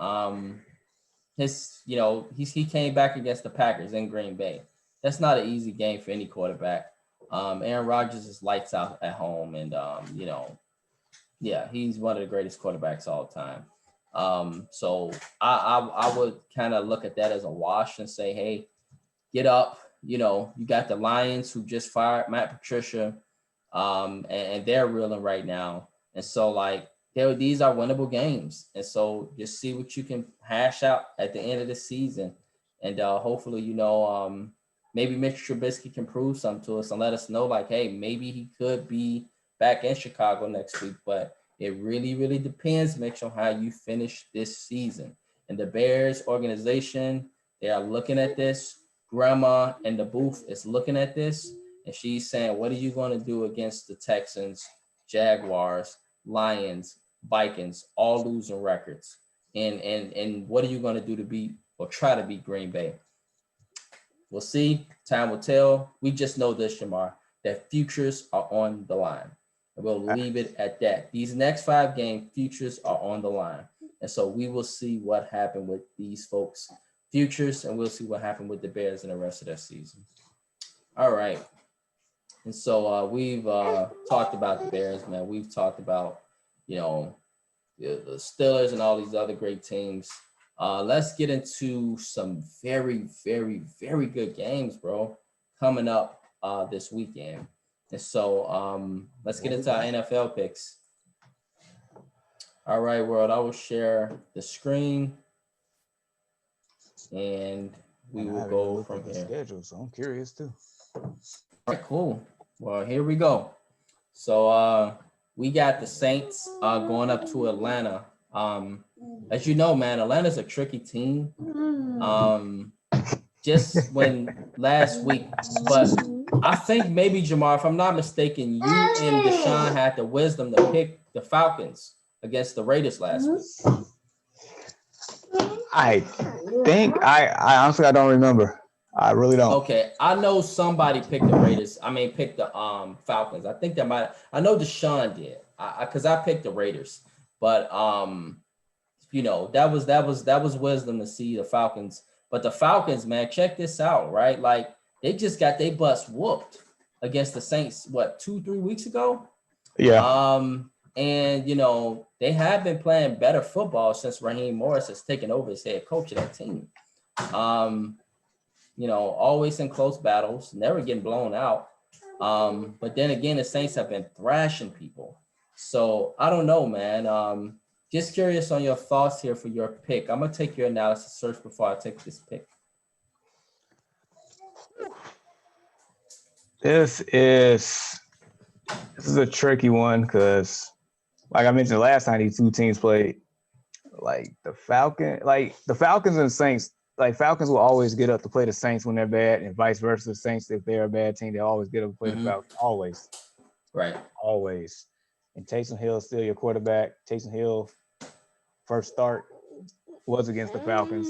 he came back against the Packers in Green Bay. That's not an easy game for any quarterback. Aaron Rodgers is lights out at home, and yeah, he's one of the greatest quarterbacks all time. So I would kind of look at that as a wash and say, hey, get up. You got the Lions who just fired Matt Patricia, and they're reeling right now. And so these are winnable games. And so just see what you can hash out at the end of the season. And hopefully, maybe Mitch Trubisky can prove something to us and let us know, like, hey, maybe he could be back in Chicago next week. But it really, really depends, Mitch, on how you finish this season. And the Bears organization, they are looking at this. Grandma in the booth is looking at this, and she's saying, what are you going to do against the Texans, Jaguars, Lions, Vikings, all losing records? And what are you going to do to beat or try to beat Green Bay? We'll see. Time will tell. We just know this, Shamar, that futures are on the line. And we'll leave it at that. These next 5 game futures are on the line. And so we will see what happened with these folks' futures, and we'll see what happened with the Bears in the rest of their season. All right. And so we've talked about the Bears, man. We've talked about, the Steelers and all these other great teams. Let's get into some very, very, very good games, bro, coming up this weekend. And so let's get into our NFL picks. All right, world, I will share the screen and we will go from here. Schedule, so I'm curious too. All right, cool. Well, here we go. So we got the Saints going up to Atlanta. As you know, man, Atlanta's a tricky team. Just when last week, but I think maybe, Jamar, if I'm not mistaken, you and Deshaun had the wisdom to pick the Falcons against the Raiders last week. I think I honestly I don't remember. I really don't. Okay, I know somebody picked the Raiders. Picked the Falcons. I think that I know Deshaun did. Because I picked the Raiders, but that was wisdom to see the Falcons. But the Falcons, man, check this out, right? Like they just got their butts whooped against the Saints. What, 2-3 weeks ago? Yeah. And they have been playing better football since Raheem Morris has taken over as head coach of that team. Always in close battles, never getting blown out. But then again, the Saints have been thrashing people. So I don't know, man. Just curious on your thoughts here for your pick. I'm gonna take your analysis first before I take this pick. This is a tricky one because, like I mentioned last time, these two teams played. The Falcons and Saints. Like Falcons will always get up to play the Saints when they're bad, and vice versa. The Saints, if they're a bad team, they always get up to play the Falcons. Always. Right. Always. And Taysom Hill is still your quarterback. Taysom Hill, first start was against the Falcons.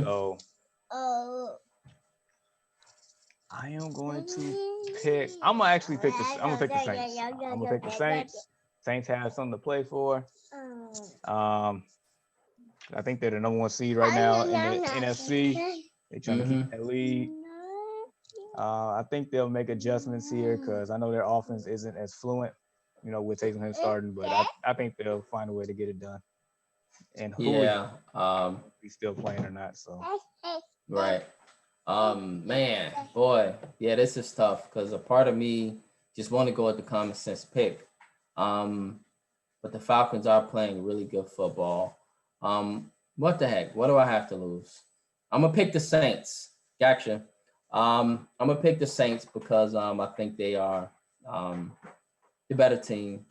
So I am going to pick. I'm gonna pick the Saints. I'm gonna pick the Saints. Saints have something to play for. I think they're the number 1 seed right now in the NFC. They're trying to keep that lead. I think they'll make adjustments here because I know their offense isn't as fluent, with Taysom Hill starting, but I think they'll find a way to get it done. And he's still playing or not. So right. Man, boy, yeah, this is tough because a part of me just want to go with the common sense pick. But the Falcons are playing really good football. What the heck? What do I have to lose? I'm gonna pick the Saints. Gotcha. I'm gonna pick the Saints because I think they are um, the better team,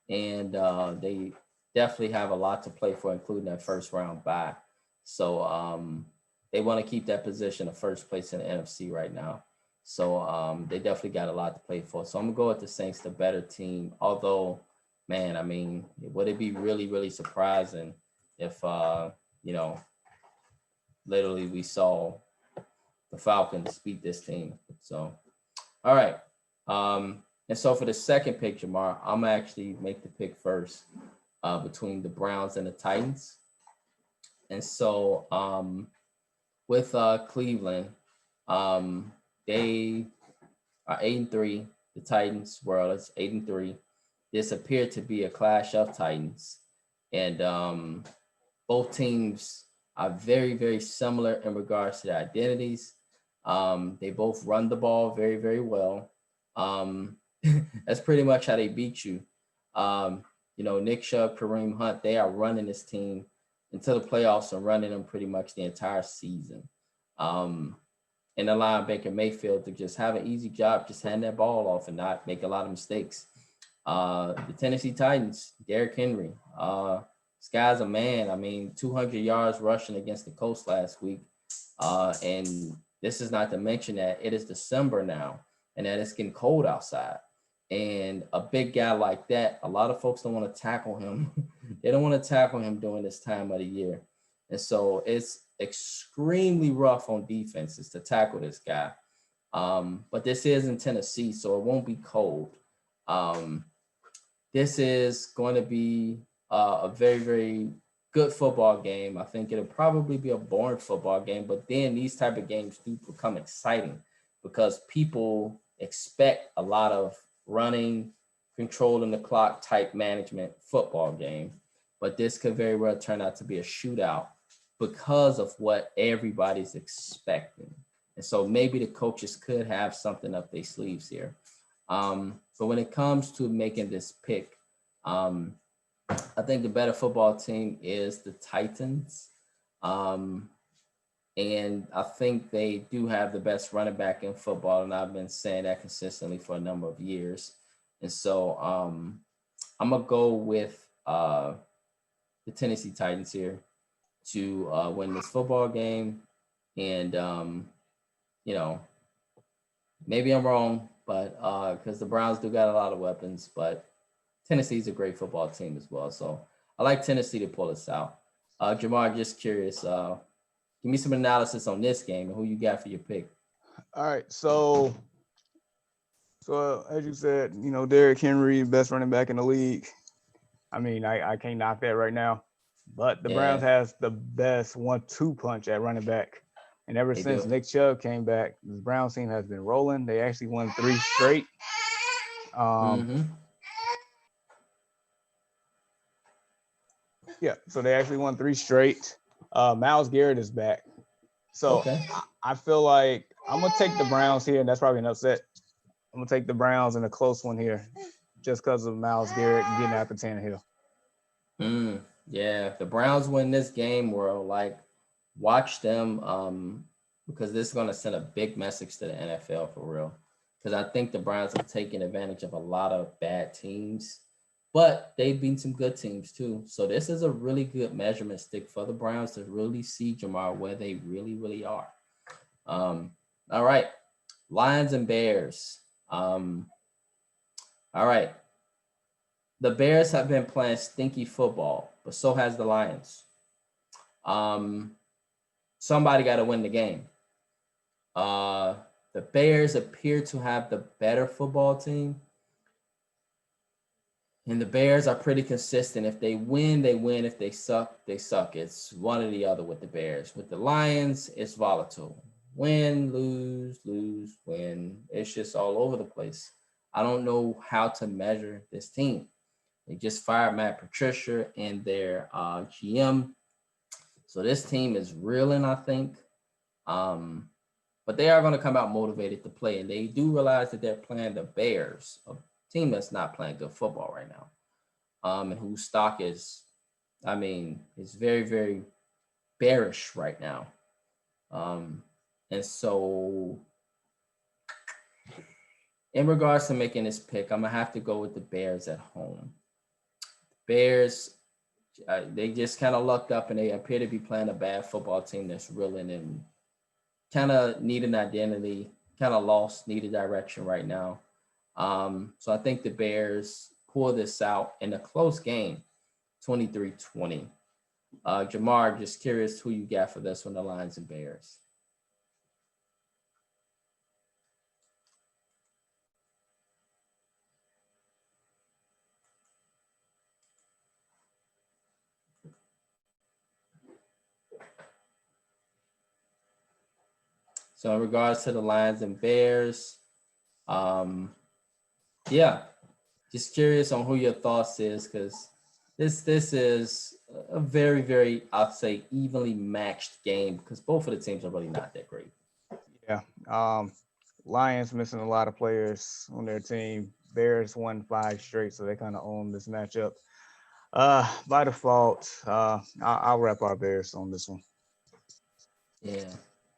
and they definitely have a lot to play for, including that first round bye. So they want to keep that position of first place in the NFC right now. So they definitely got a lot to play for. So I'm gonna go with the Saints, the better team. Although, man, I mean, would it be really, really surprising if you know, literally we saw the Falcons beat this team? So all right. And so for the second pick, Jamar, I'm gonna actually make the pick first between the Browns and the Titans. And so with Cleveland, um, they are 8-3. The Titans were 8-3. This appeared to be a clash of Titans, and both teams are very, very similar in regards to their identities. They both run the ball very, very well. Um, that's pretty much how they beat you. Um, Nick Chubb, Kareem Hunt, they are running this team into the playoffs and running them pretty much the entire season. Um, and allowing Baker Mayfield to just have an easy job, just hand that ball off and not make a lot of mistakes. The Tennessee Titans, Derrick Henry, this guy's a man. I mean, 200 yards rushing against the Colts last week. And this is not to mention that it is December now and that it's getting cold outside. And a big guy like that, a lot of folks don't want to tackle him. They don't want to tackle him during this time of the year. And so it's extremely rough on defenses to tackle this guy. But this is in Tennessee, so it won't be cold. This is going to be a very, very good football game. I think it'll probably be a boring football game, but then these type of games do become exciting because people expect a lot of running, controlling the clock type management football game. But this could very well turn out to be a shootout because of what everybody's expecting. And so maybe the coaches could have something up their sleeves here. But when it comes to making this pick, I think the better football team is the Titans. And I think they do have the best running back in football. And I've been saying that consistently for a number of years. And so I'm going to go with the Tennessee Titans here to win this football game. And, maybe I'm wrong, but because the Browns do got a lot of weapons, but Tennessee's a great football team as well. So I like Tennessee to pull us out. Jamar, just curious, give me some analysis on this game and who you got for your pick. All right, so as you said, Derrick Henry, best running back in the league. I mean, I can't knock that right now. But the Browns has the best 1-2 punch at running back. And ever since Nick Chubb came back, the Browns team has been rolling. They actually won 3 straight. Yeah, so they actually won 3 straight. Myles Garrett is back. So I feel like I'm going to take the Browns here, and that's probably an upset. I'm going to take the Browns in a close one here just because of Myles Garrett and getting after Tannehill. Yeah, if the Browns win this game, we're watch them because this is going to send a big message to the NFL for real. Because I think the Browns have taken advantage of a lot of bad teams, but they've been some good teams too. So this is a really good measurement stick for the Browns to really see, Jamar, where they really, really are. All right, Lions and Bears. All right. The Bears have been playing stinky football, but so has the Lions. Somebody got to win the game. The Bears appear to have the better football team. And the Bears are pretty consistent. If they win, they win. If they suck, they suck. It's one or the other with the Bears. With the Lions, it's volatile. Win, lose, lose, win. It's just all over the place. I don't know how to measure this team. They just fired Matt Patricia and their GM. So this team is reeling, I think. But they are going to come out motivated to play. And they do realize that they're playing the Bears, a team that's not playing good football right now. And whose stock is very, very bearish right now. And so In regards to making this pick, I'm gonna have to go with the Bears at home. Bears, they just kind of lucked up and they appear to be playing a bad football team that's reeling and kind of need an identity, kind of lost, need a direction right now. So I think the Bears pull this out in a close game, 23-20. Jamar, just curious who you got for this one, the Lions and Bears. So in regards to the Lions and Bears, um, yeah, just curious on who your thoughts is because this is a very, very, I'd say, evenly matched game because both of the teams are really not that great. Yeah. Lions missing a lot of players on their team. Bears won 5 straight, so they kind of own this matchup. By default, I'll wrap our Bears on this one. Yeah,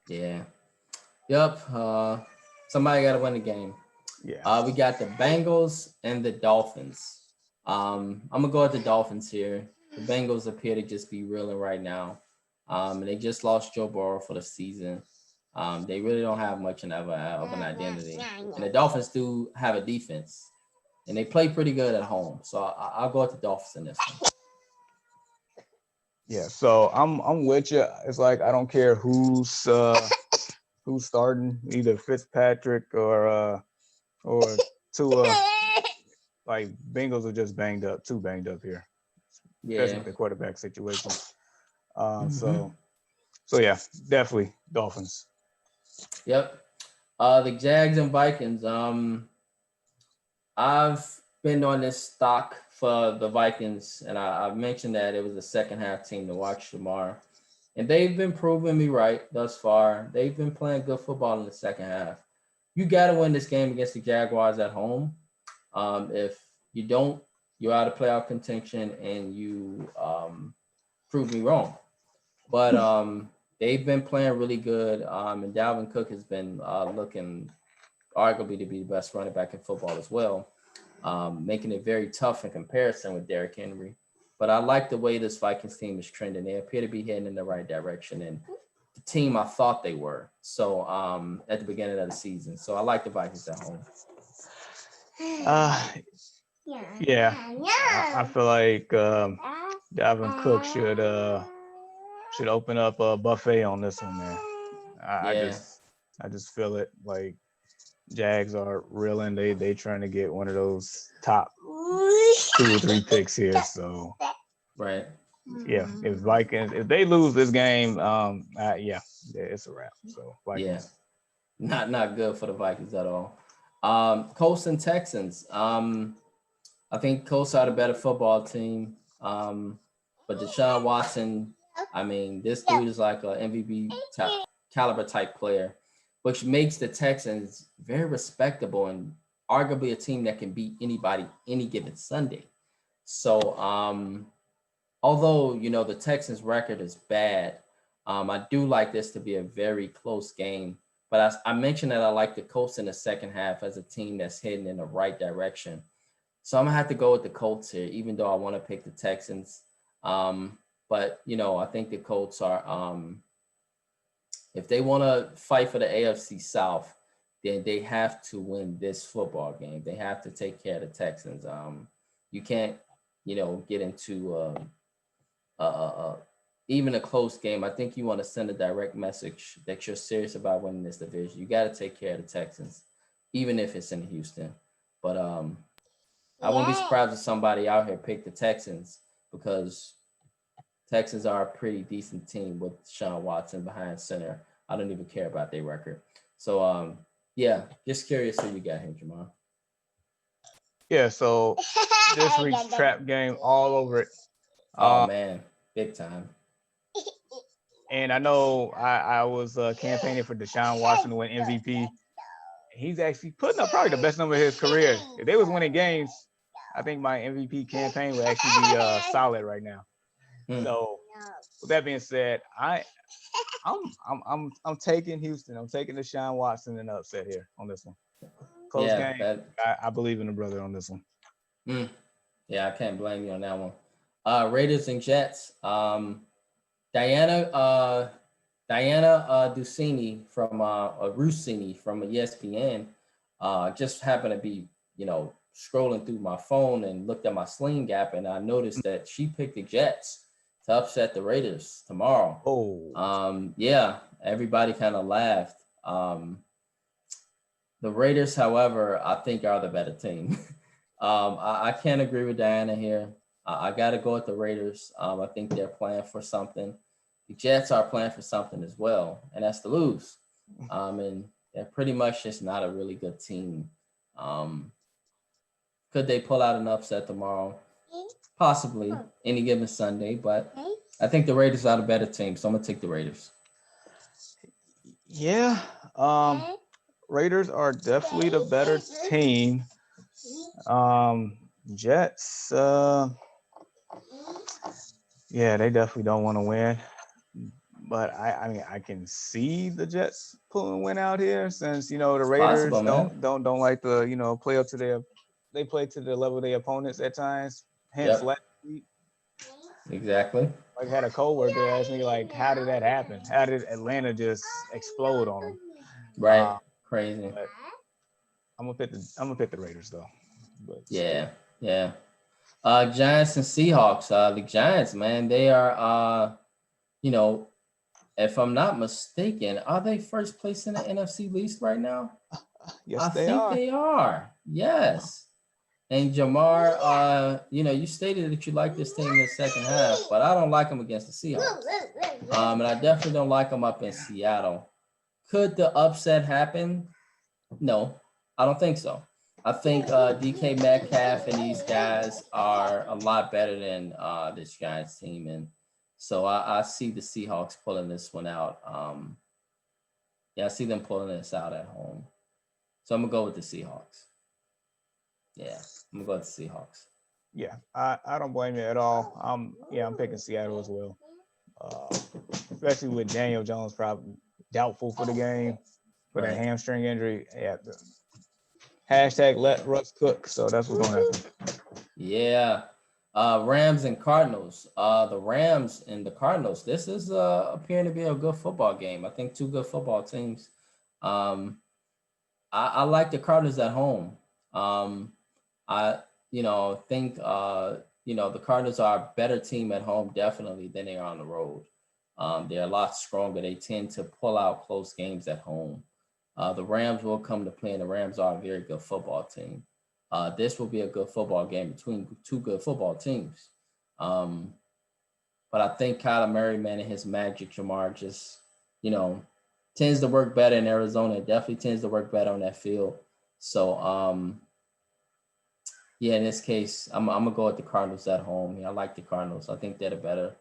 yeah. Yep. Somebody got to win the game. Yeah. We got the Bengals and the Dolphins. I'm gonna go with the Dolphins here. The Bengals appear to just be reeling right now. And they just lost Joe Burrow for the season. They really don't have much of an identity. And the Dolphins do have a defense, and they play pretty good at home. So I'll go with the Dolphins in this one. Yeah. So I'm with you. It's like I don't care who's starting, either Fitzpatrick or Tua. Like Bengals are just too banged up here, especially Yeah. with the quarterback situation. Mm-hmm. So yeah, definitely Dolphins. Yep. The Jags and Vikings. I've been on this stock for the Vikings, and I've mentioned that it was a second half team to watch tomorrow. And they've been proving me right thus far. They've been playing good football in the second half. You got to win this game against the Jaguars at home. If you don't, you're out of playoff contention, and you prove me wrong. But they've been playing really good, and Dalvin Cook has been looking arguably to be the best running back in football as well, making it very tough in comparison with Derrick Henry. But I like the way this Vikings team is trending. They appear to be heading in the right direction and the team I thought they were. So at the beginning of the season. So I like the Vikings at home. Uh, yeah, I feel like Dalvin Cook should open up a buffet on this one, man. I, I Yeah. just I just feel it. Like Jags are reeling. They trying to get one of those top 2 or 3 picks here. So Right. yeah, if they lose this game, yeah, it's a wrap. So Yeah. Vikings. Not good for the Vikings at all. Colts and Texans. I think Colts are the better football team. But Deshaun Watson, I mean, this dude is like an MVP caliber type player, which makes the Texans very respectable and arguably a team that can beat anybody any given Sunday. So, although the Texans' record is bad, I do like this to be a very close game. But I mentioned that I like the Colts in the second half as a team that's heading in the right direction. So I'm gonna have to go with the Colts here, even though I want to pick the Texans. But I think the Colts are if they want to fight for the AFC South, then they have to win this football game. They have to take care of the Texans. You can't, get into even a close game. I think you want to send a direct message that you're serious about winning this division. You got to take care of the Texans, even if it's in Houston. But I won't be surprised if somebody out here picked the Texans because Texans are a pretty decent team with Sean Watson behind center. I don't even care about their record. So yeah, just curious who you got here, Jamal. Yeah, so this week's trap game all over it. Oh man, big time. And I know I was campaigning for Deshaun Watson to win MVP. He's actually putting up probably the best number of his career. If they was winning games, I think my MVP campaign would actually be solid right now. So with that being said, I'm taking Houston. I'm taking Deshaun Watson in the upset here on this one. close Yeah, game. I believe in the brother on this one. Yeah, I can't blame you on that one. Raiders and Jets. Diana Ducini from Rusini from ESPN just happened to be, scrolling through my phone and looked at my Sling Gap, and I noticed that she picked the Jets to upset the Raiders tomorrow. Yeah, everybody kind of laughed. The Raiders, however, I think are the better team. I can't agree with Diana here. I got to go with the Raiders. I think they're playing for something. The Jets are playing for something as well, and that's to lose. And they're pretty much just not a really good team. Could they pull out an upset tomorrow? Possibly, any given Sunday, but I think the Raiders are the better team, so I'm going to take the Raiders. Yeah, Raiders are definitely the better team. Jets, yeah, they definitely don't want to win. But I mean, I can see the Jets pulling a win out here since the Raiders don't like to play up to they play to the level of their opponents at times. Hence, last week. Exactly. Like, had a coworker ask me, like, how did that happen? How did Atlanta just explode on them? Right, crazy. I'm gonna pick the Raiders though. But yeah. Giants and Seahawks. The Giants, man, they are if I'm not mistaken, are they first place in the NFC East right now? Yes, they are. Yes. And Jamar, you stated that you like this team in the second half, but I don't like them against the Seahawks. And I definitely don't like them up in Seattle. Could the upset happen? No, I don't think so. I think DK Metcalf and these guys are a lot better than this Giants team, and so I see the Seahawks pulling this one out. I see them pulling this out at home. So I'm gonna go with the Seahawks. Yeah, I'm gonna go with the Seahawks. Yeah, I don't blame you at all. I'm picking Seattle as well. Especially with Daniel Jones probably doubtful for the game for that hamstring injury. Yeah. Hashtag let Russ cook. So that's what's going to happen. Yeah. Rams and Cardinals. The Rams and the Cardinals. This is appearing to be a good football game. I think two good football teams. I like the Cardinals at home. I think the Cardinals are a better team at home definitely than they are on the road. They're a lot stronger. They tend to pull out close games at home. The Rams will come to play, and the Rams are a very good football team. This will be a good football game between two good football teams. But I think Kyler Murray, man, and his magic, Jamar, just, tends to work better in Arizona. It definitely tends to work better on that field. So, in this case, I'm going to go with the Cardinals at home. I like the Cardinals. I think they're the better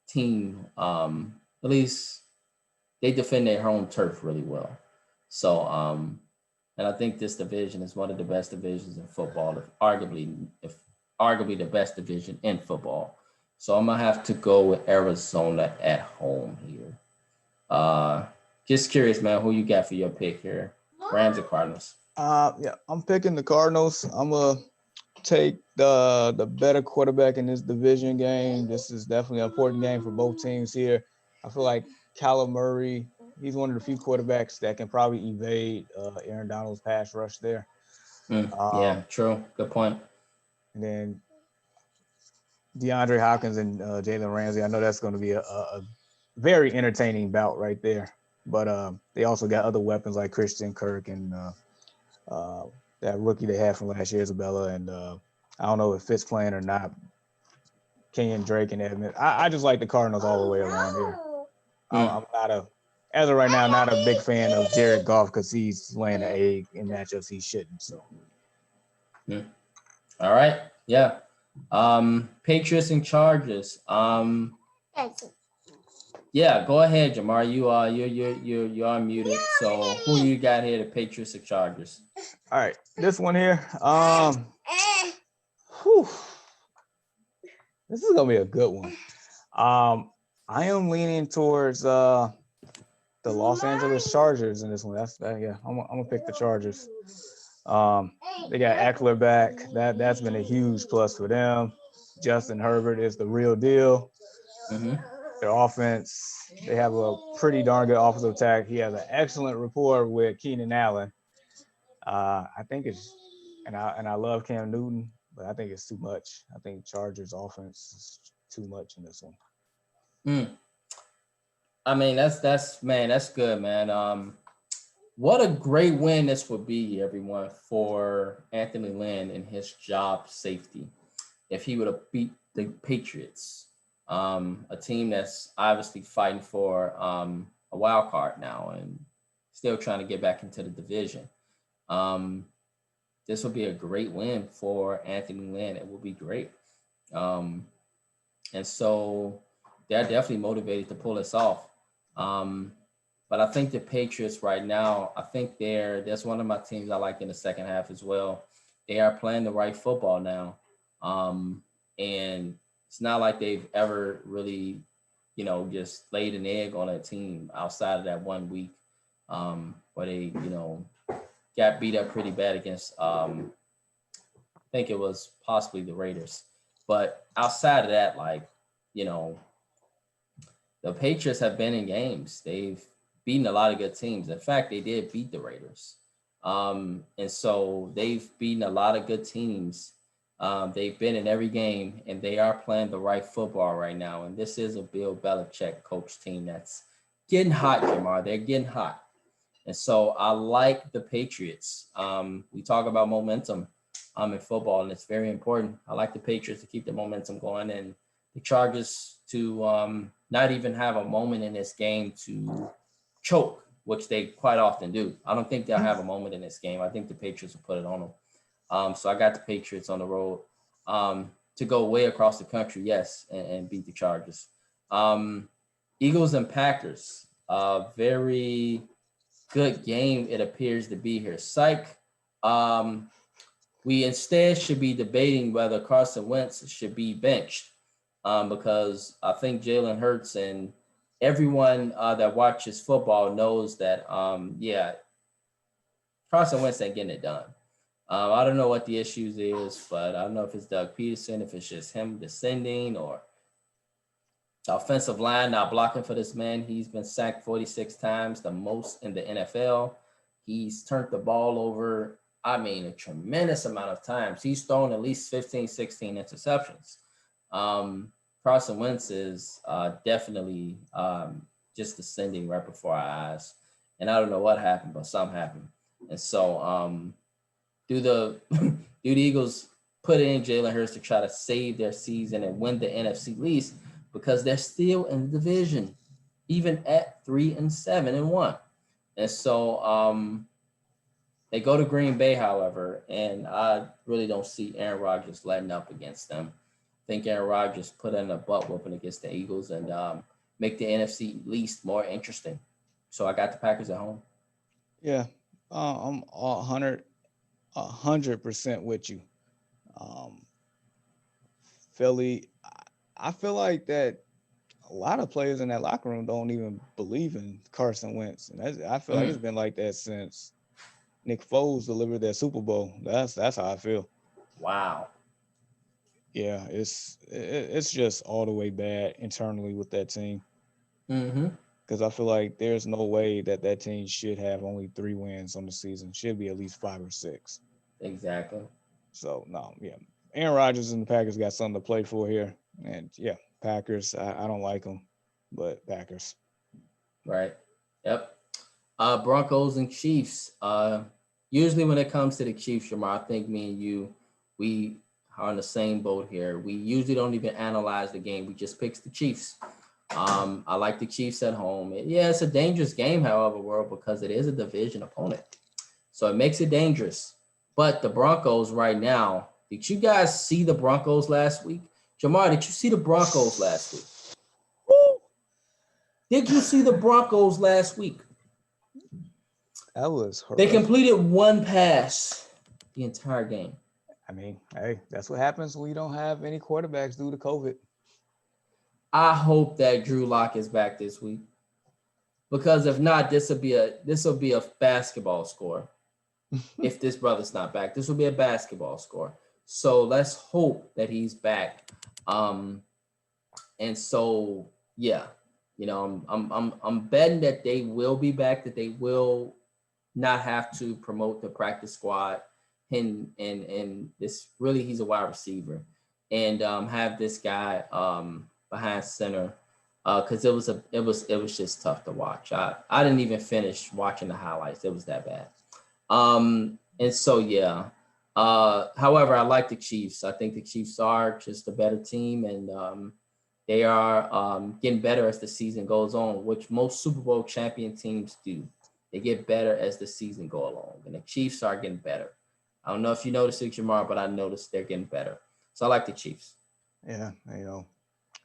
team. At least they defend their home turf really well. So, and I think this division is one of the best divisions in football, arguably the best division in football. So I'm going to have to go with Arizona at home here. Just curious, man, who you got for your pick here? Rams or Cardinals? I'm picking the Cardinals. I'm going to take the better quarterback in this division game. This is definitely an important game for both teams here. I feel like Kyler Murray, he's one of the few quarterbacks that can probably evade Aaron Donald's pass rush there. True. Good point. And then DeAndre Hopkins and Jalen Ramsey. I know that's going to be a very entertaining bout right there. But they also got other weapons like Christian Kirk and that rookie they had from last year, Isabella. And I don't know if Fitz playing or not. Kenyon Drake and Edmund. I just like the Cardinals all the way around here. I'm as of right now, not a big fan of Jared Goff because he's laying an egg in matchups he shouldn't. So. All right. Yeah. Patriots and Charges. Yeah, go ahead, Jamar. You're unmuted. So who you got here? The Patriots and Chargers. All right, this one here. This is gonna be a good one. I am leaning towards the Los Angeles Chargers in this one. I'm gonna pick the Chargers. They got Eckler back. That's been a huge plus for them. Justin Herbert is the real deal. Mm-hmm. Their offense, they have a pretty darn good offensive attack. He has an excellent rapport with Keenan Allen. I think it's, and I love Cam Newton, but I think it's too much. I think Chargers offense is too much in this one. I mean, that's good, man. What a great win this would be, everyone, for Anthony Lynn and his job safety if he would have beat the Patriots, a team that's obviously fighting for a wild card now and still trying to get back into the division. This would be a great win for Anthony Lynn. It would be great. And so they're definitely motivated to pull this off. But I think the Patriots right now, I think that's one of my teams I like in the second half as well. They are playing the right football now. And it's not like they've ever really, just laid an egg on a team outside of that 1 week where they, got beat up pretty bad against, I think it was possibly the Raiders. But outside of that, the Patriots have been in games. They've beaten a lot of good teams. In fact, they did beat the Raiders. And so they've beaten a lot of good teams. They've been in every game, and they are playing the right football right now. And this is a Bill Belichick coach team that's getting hot, Jamar. They're getting hot. And so I like the Patriots. We talk about momentum in football, and it's very important. I like the Patriots to keep the momentum going, and the Chargers to not even have a moment in this game to choke, which they quite often do. I don't think they'll have a moment in this game. I think the Patriots will put it on them. So I got the Patriots on the road to go way across the country, yes, and beat the Chargers. Eagles and Packers, very good game it appears to be here. Psych. We instead should be debating whether Carson Wentz should be benched because I think Jalen Hurts and everyone that watches football knows that, Carson Wentz ain't getting it done. I don't know what the issues is, but I don't know if it's Doug Peterson, if it's just him descending or the offensive line not blocking for this man. He's been sacked 46 times, the most in the NFL. He's turned the ball over, a tremendous amount of times. He's thrown at least 15, 16 interceptions. Carson Wentz is definitely just descending right before our eyes. And I don't know what happened, but something happened. And so do the Eagles put in Jalen Hurts to try to save their season and win the NFC least because they're still in the division, even at 3-7-1. And so they go to Green Bay, however, and I really don't see Aaron Rodgers letting up against them. I think Aaron Rodgers put in a butt whooping against the Eagles and make the NFC least more interesting. So I got the Packers at home. Yeah, I'm 100% with you. Philly, I feel like that a lot of players in that locker room don't even believe in Carson Wentz, and I feel like it's been like that since Nick Foles delivered that Super Bowl. That's how I feel. Wow. Yeah, it's just all the way bad internally with that team. Because I feel like there's no way that team should have only 3 wins on the season. Should be at least 5 or 6. Exactly. So no, yeah. Aaron Rodgers and the Packers got something to play for here, and yeah, Packers. I don't like them, but Packers. Right. Yep. Broncos and Chiefs. Usually when it comes to the Chiefs, Jamar, I think me and you, we are on the same boat here. We usually don't even analyze the game. We just pick the Chiefs. I like the Chiefs at home. It's a dangerous game, however, World, because it is a division opponent. So it makes it dangerous. But the Broncos right now, did you guys see the Broncos last week? Jamar, did you see the Broncos last week? Woo! Did you see the Broncos last week? That was horrific. They completed 1 pass the entire game. Hey, that's what happens when you don't have any quarterbacks due to COVID. I hope that Drew Lock is back this week, because if not, this will be a basketball score. if this brother's not back. This will be a basketball score. So let's hope that he's back. And so yeah, I'm betting that they will be back, that they will not have to promote the practice squad, and this really, he's a wide receiver, and have this guy behind center, because it was just tough to watch. I didn't even finish watching the highlights. It was that bad. And so yeah. However, I like the Chiefs. I think the Chiefs are just a better team, and they are getting better as the season goes on, which most Super Bowl champion teams do. They get better as the season go along, and the Chiefs are getting better. I don't know if you noticed it, Jamar, but I noticed they're getting better. So I like the Chiefs. Yeah,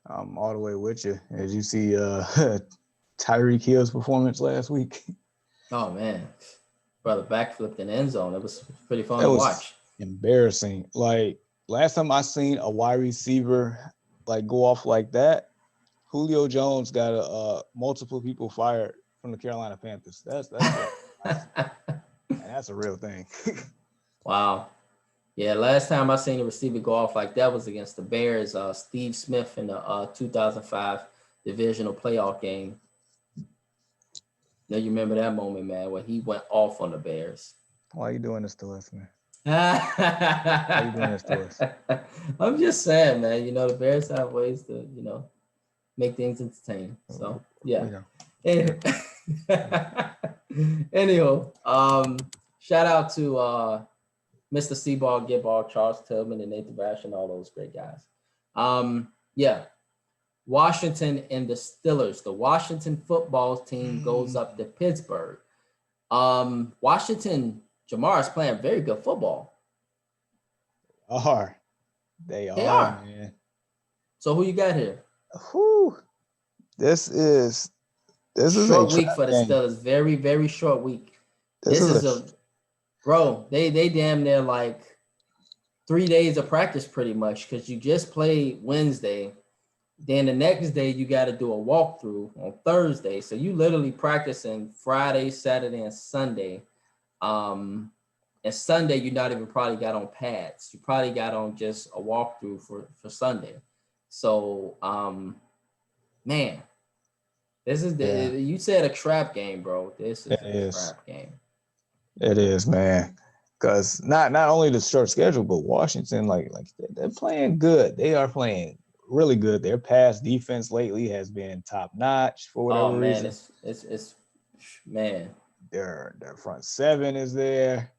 I'm all the way with you. As you see, Tyreek Hill's performance last week. Oh man, brother, backflipped in the end zone. It was pretty fun That to was watch. embarrassing. Like last time I seen a wide receiver like go off like that, Julio Jones got multiple people fired from the Carolina Panthers. That's and that's a real thing. Wow. Yeah, last time I seen a receiver go off like that was against the Bears. Steve Smith in the 2005 divisional playoff game. Now you remember that moment, man, when he went off on the Bears. Why are you doing this to us, man? Why are you doing this to us? I'm just saying, man. The Bears have ways to, make things entertaining. So yeah. Anyhow, shout out to Mr. Seaball, Gibball, Charles Tillman, and Nathan Bash, and all those great guys. Yeah. Washington and the Steelers. The Washington football team goes up to Pittsburgh. Washington, Jamar, is playing very good football. They are, man. So who you got here? This is short week for the Steelers. Very, very short week. This is bro. They damn near like 3 days of practice pretty much, because you just played Wednesday. Then the next day you got to do a walkthrough on Thursday. So you literally practicing Friday, Saturday, and Sunday. And Sunday you not even probably got on pads. You probably got on just a walkthrough for Sunday. So man, this is you said a trap game, bro. This is a trap game. It is, man. Because not only the short schedule, but Washington, like they're playing good. They are playing really good. Their pass defense lately has been top notch for whatever reason. It's man. Their front seven is there.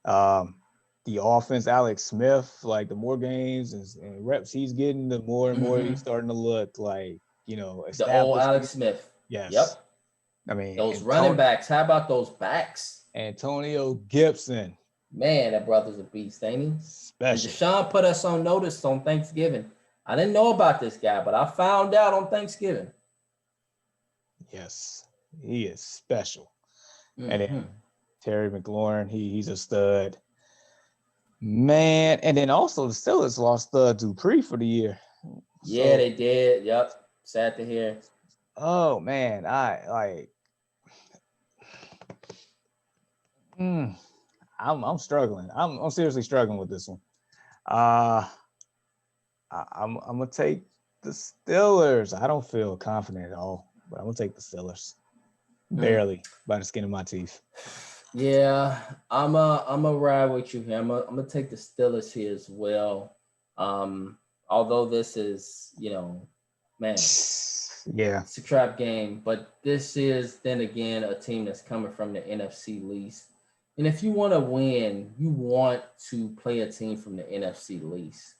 The offense, Alex Smith, like the more games and reps he's getting, the more and more he's starting to look like, the old Alex Smith. Yes. Yep. I mean, those running backs. How about those backs? Antonio Gibson. Man, that brother's a beast, ain't he? Special. And Deshaun put us on notice on Thanksgiving. I didn't know about this guy, but I found out on Thanksgiving. Yes, he is special. And then Terry McLaurin, he's a stud. Man, and then also the Steelers lost Dupree for the year. Yeah, they did. Yep. Sad to hear. Oh man, I'm struggling. I'm seriously struggling with this one. I'm gonna take the Steelers. I don't feel confident at all, but I'm gonna take the Steelers. Barely by the skin of my teeth. Yeah, I'm a ride with you here. I'm gonna take the Steelers here as well. Although this is, man, yeah, it's a trap game, but this is then again a team that's coming from the NFC least. And if you want to win, you want to play a team from the NFC least.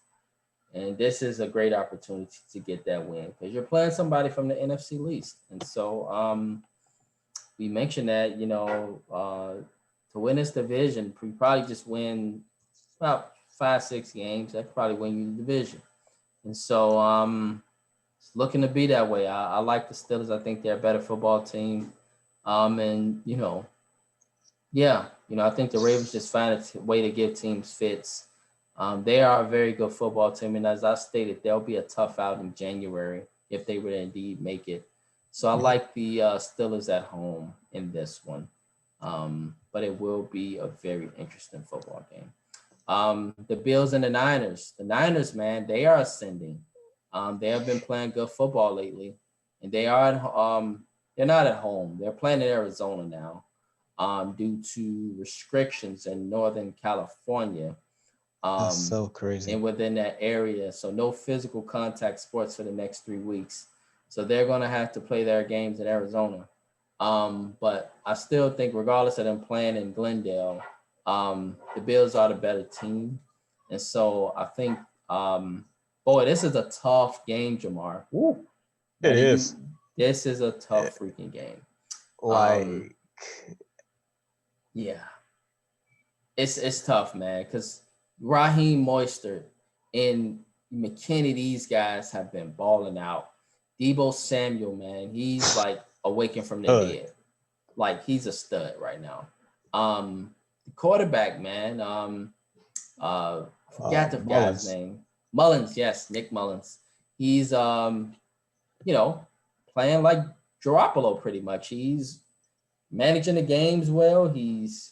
And this is a great opportunity to get that win because you're playing somebody from the NFC least. And so we mentioned that, to win this division, we probably just win about 5-6 games. That probably win you the division. And so it's looking to be that way. I like the Steelers. I think they're a better football team. And, I think the Ravens just find a way to give teams fits. They are a very good football team. And as I stated, they'll be a tough out in January if they would indeed make it. So I like the Steelers at home in this one. but it will be a very interesting football game. The Bills and the Niners. The Niners, man, they are ascending. They have been playing good football lately, and they're not at home. They're playing in Arizona now, due to restrictions in Northern California. That's so crazy. And within that area, so no physical contact sports for the next 3 weeks. So they're going to have to play their games in Arizona. But I still think, regardless of them playing in Glendale, the Bills are the better team. And so I think, boy, this is a tough game, Jamar. Woo. It is. This is a tough freaking game. Like, yeah, it's tough, man, because Raheem Mostert and McKinney, these guys have been balling out. Deebo Samuel, man, he's like awakened from the dead. Like, he's a stud right now. The quarterback, man, I forgot the guy's name. Mullins, yes, Nick Mullins. He's playing like Garoppolo pretty much. He's managing the games well. He's,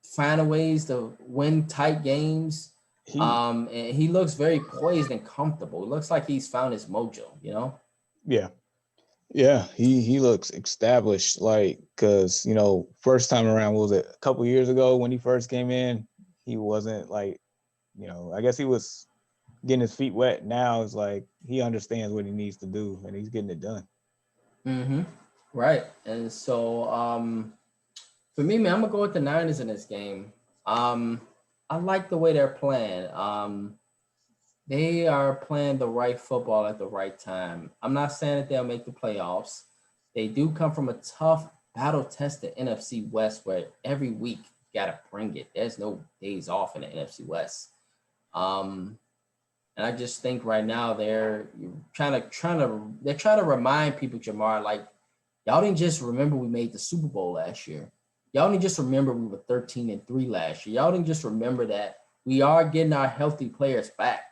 finding ways to win tight games. And he looks very poised and comfortable. It looks like he's found his mojo, Yeah, he looks established, like, because, first time around, what was it, a couple years ago when he first came in, he wasn't like, I guess he was getting his feet wet. Now it's like he understands what he needs to do, and he's getting it done. Mm-hmm. Right. And so for me, man, I'm going to go with the Niners in this game. I like the way they're playing. They are playing the right football at the right time. I'm not saying that they'll make the playoffs. They do come from a tough, battle-tested NFC West where every week you got to bring it. There's no days off in the NFC West. And I just think right now they're trying to remind people, Jamar, like, y'all didn't just remember we made the Super Bowl last year. Y'all didn't just remember we were 13-3 last year. Y'all didn't just remember that we are getting our healthy players back.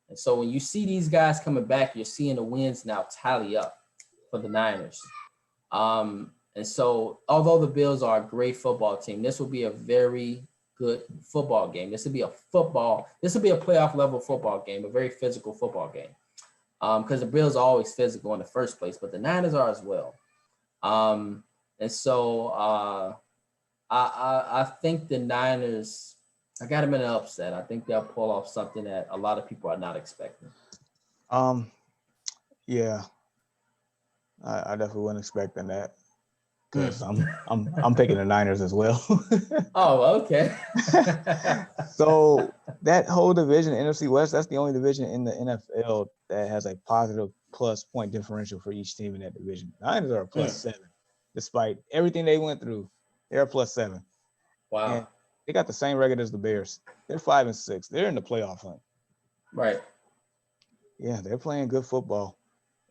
And so when you see these guys coming back, you're seeing the wins now tally up for the Niners. And so although the Bills are a great football team, this will be a very good football game. This will be a playoff level football game, a very physical football game. Because the Bills are always physical in the first place, but the Niners are as well. And so I think the Niners, I got them in an upset. I think they'll pull off something that a lot of people are not expecting. Yeah, I definitely wasn't expecting that, because I'm picking the Niners as well. Oh, okay. So that whole division, NFC West, that's the only division in the NFL that has a positive plus point differential for each team in that division. Niners are a +7, despite everything they went through. They're a +7. Wow. And they got the same record as the Bears. They're 5-6. They're in the playoff hunt. Right. Yeah, they're playing good football.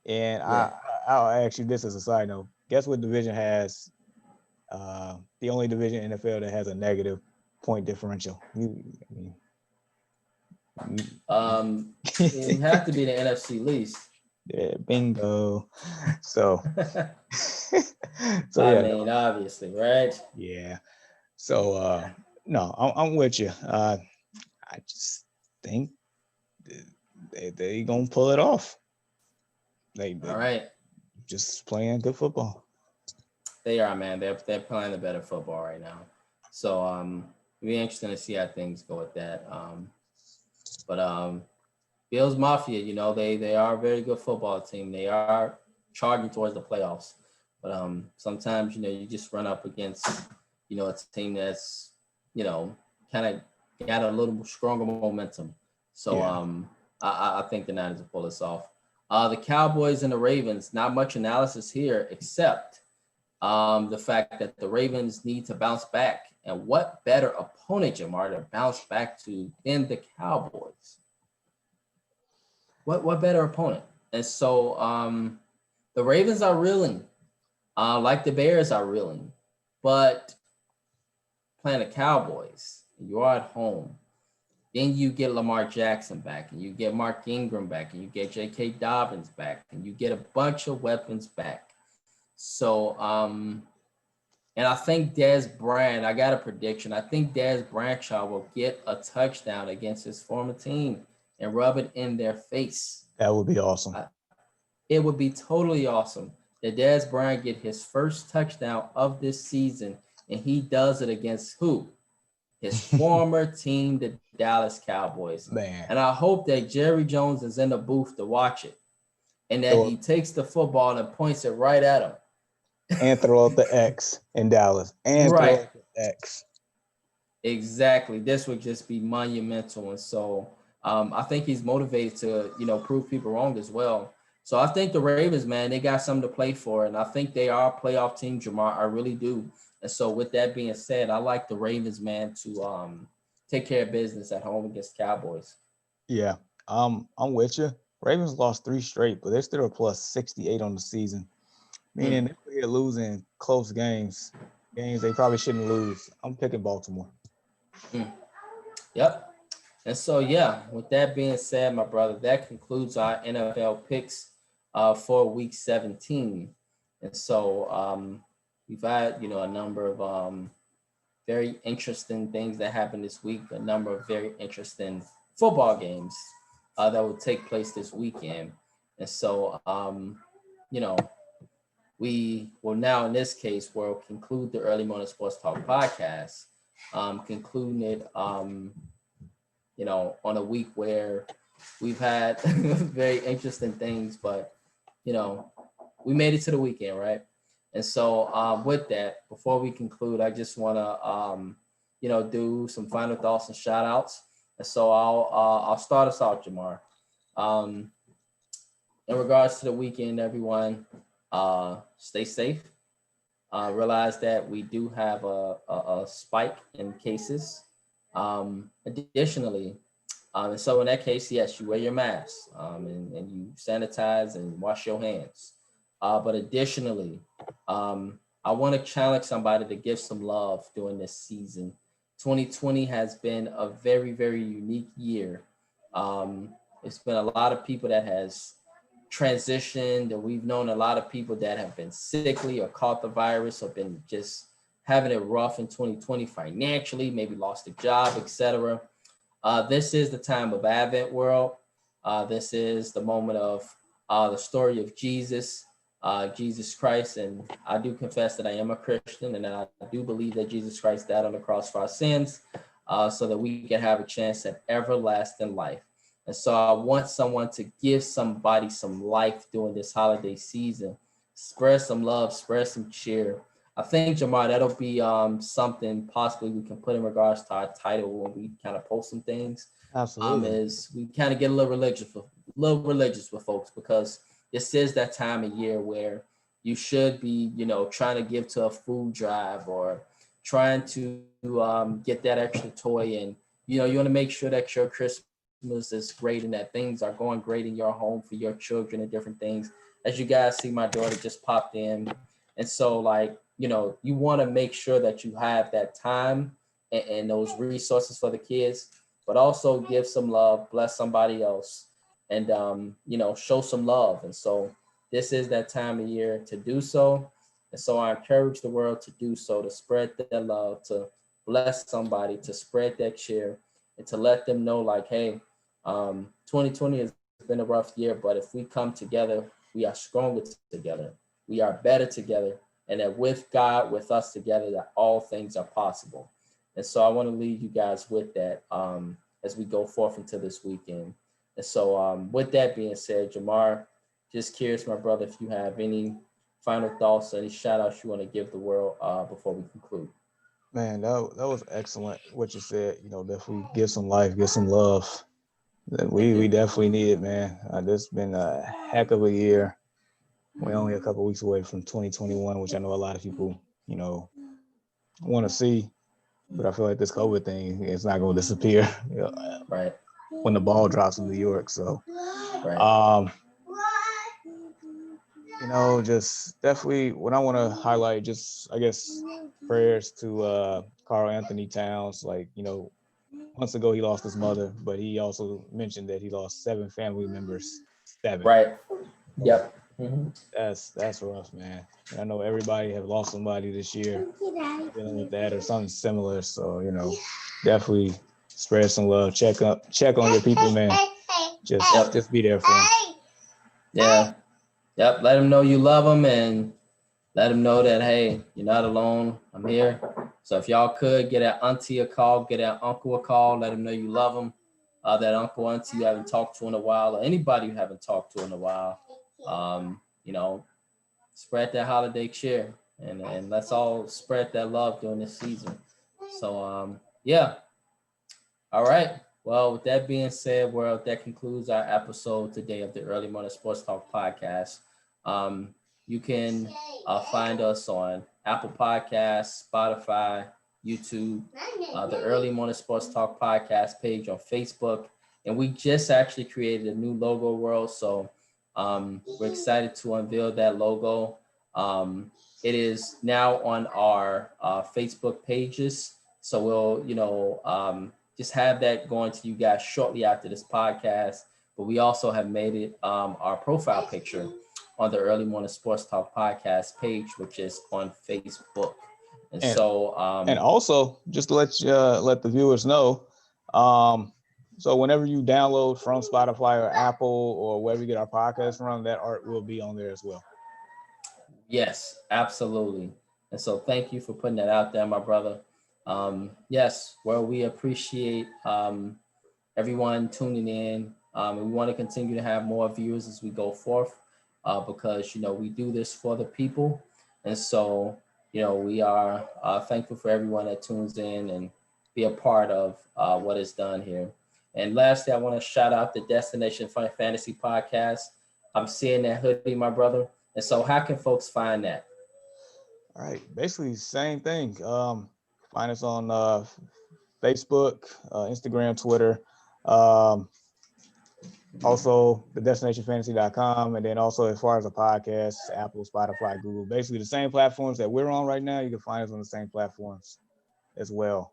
And yeah. I'll ask you this as a side note. Guess what division has the only division in the NFL that has a negative point differential? It have to be the NFC least. Yeah, bingo. So, I mean, obviously, right? Yeah. So, no, I'm with you. I just think they gonna pull it off. They all right. Just playing good football. They are, man. They're playing the better football right now. So it'll be interesting to see how things go with that. But Bills Mafia, they are a very good football team. They are charging towards the playoffs. But sometimes, you just run up against, a team that's, kind of got a little stronger momentum. So I think the Niners will pull this off. The Cowboys and the Ravens, not much analysis here, except the fact that the Ravens need to bounce back. And what better opponent, Jamar, to bounce back to than the Cowboys? What better opponent? And so the Ravens are reeling, like the Bears are reeling. But playing the Cowboys, you're at home. Then you get Lamar Jackson back, and you get Mark Ingram back, and you get J.K. Dobbins back, and you get a bunch of weapons back. So And I think Dez Bryant, I got a prediction. I think Dez Branchard will get a touchdown against his former team and rub it in their face. That would be awesome. It would be totally awesome that Dez Bryant get his first touchdown of this season, and he does it against who? His former team, the Dallas Cowboys. Man. And I hope that Jerry Jones is in the booth to watch it, and that he takes the football and points it right at him. And throw out the X in Dallas. And throw out the X. Exactly. This would just be monumental. And so I think he's motivated to, prove people wrong as well. So I think the Ravens, man, they got something to play for. And I think they are a playoff team, Jamar. I really do. And so with that being said, I like the Ravens, man, to take care of business at home against Cowboys. Yeah, I'm with you. Ravens lost 3 straight, but they're still a plus 68 on the season. Meaning they're losing close games they probably shouldn't lose. I'm picking Baltimore. Yep. And so, yeah, with that being said, my brother, that concludes our NFL picks for week 17. And so we've had, a number of very interesting things that happened this week, a number of very interesting football games that will take place this weekend. And so, we will now, in this case, we'll conclude the Early Morning Sports Talk podcast, concluding it, on a week where we've had very interesting things, but, we made it to the weekend, right? And so with that, before we conclude, I just want to, do some final thoughts and shout outs. And so I'll start us out, Jamar. In regards to the weekend, everyone, stay safe. Realize that we do have a spike in cases. Additionally, and so in that case, yes, you wear your mask and you sanitize and wash your hands. But additionally, I want to challenge somebody to give some love during this season. 2020 has been a very, very unique year. It's been a lot of people that has transitioned, and we've known a lot of people that have been sickly or caught the virus or been just having it rough in 2020 financially, maybe lost a job, etc. This is the time of Advent, world. This is the moment of the story of Jesus, Jesus Christ. And I do confess that I am a Christian, and I do believe that Jesus Christ died on the cross for our sins so that we can have a chance at everlasting life. And so I want someone to give somebody some life during this holiday season. Spread some love, spread some cheer. I think, Jamar, that'll be something possibly we can put in regards to our title when we kind of post some things. Absolutely. Is we kind of get a little religious with folks, because this is that time of year where you should be, trying to give to a food drive or trying to get that extra toy. And, you want to make sure that your Christmas is great and that things are going great in your home for your children and different things. As you guys see, my daughter just popped in. And so, you want to make sure that you have that time and those resources for the kids, but also give some love, bless somebody else, and, show some love. And so this is that time of year to do so. And so I encourage the world to do so, to spread their love, to bless somebody, to spread that cheer, and to let them know, hey, 2020 has been a rough year, but if we come together, we are stronger together. We are better together. And that with God, with us together, that all things are possible. And so I want to leave you guys with that as we go forth into this weekend. And so with that being said, Jamar, just curious, my brother, if you have any final thoughts, any shout outs you want to give the world before we conclude. Man, that was excellent what you said. Definitely give some life, give some love. We definitely need it, man. This has been a heck of a year. We're only a couple weeks away from 2021, which I know a lot of people, want to see. But I feel like this COVID thing is not going to disappear. Right. When the ball drops in New York. So, right. Just definitely what I want to highlight, just, I guess, prayers to Carl Anthony Towns. Months ago, he lost his mother, but he also mentioned that he lost 7 family members. 7. Right. Yep. That's rough, man. I know everybody have lost somebody this year dealing with that or something similar. So, definitely spread some love. Check on your people, man. Just be there for them. Yeah. Yep. Let them know you love them and let them know that, hey, you're not alone. I'm here. So if y'all could get that auntie a call, get that uncle a call, let them know you love them. That uncle, auntie you haven't talked to in a while, or anybody you haven't talked to in a while, spread that holiday cheer and let's all spread that love during this season. So, yeah. All right. Well, with that being said, well, that concludes our episode today of the Early Morning Sports Talk podcast. You can find us on Apple Podcasts, Spotify, YouTube, the Early Morning Sports Talk podcast page on Facebook. And we just actually created a new logo world. So we're excited to unveil that logo. It is now on our Facebook pages. So we'll, just have that going to you guys shortly after this podcast. But we also have made it our profile picture on the Early Morning Sports Talk podcast page, which is on Facebook. And also, just to let the viewers know, so whenever you download from Spotify or Apple or wherever you get our podcast from, that art will be on there as well. Yes, absolutely. And so thank you for putting that out there, my brother. Yes, well, we appreciate everyone tuning in. And we want to continue to have more viewers as we go forth because, we do this for the people. And so, we are thankful for everyone that tunes in and be a part of what is done here. And lastly, I want to shout out the Destination Fantasy Podcast. I'm seeing that hoodie, my brother. And so how can folks find that? All right. Basically, same thing. Find us on Facebook, Instagram, Twitter. Also, the destinationfantasy.com. And then also, as far as the podcast, Apple, Spotify, Google, basically the same platforms that we're on right now. You can find us on the same platforms as well.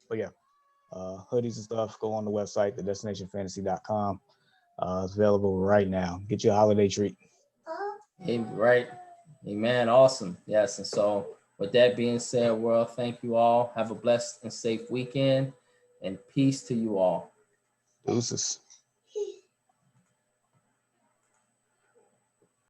But yeah, hoodies and stuff, go on the website, the destinationfantasy.com. It's available right now. Get you a holiday treat. Hey, right. Amen. Awesome. Yes. And so with that being said, world, thank you all. Have a blessed and safe weekend and peace to you all. Deuces.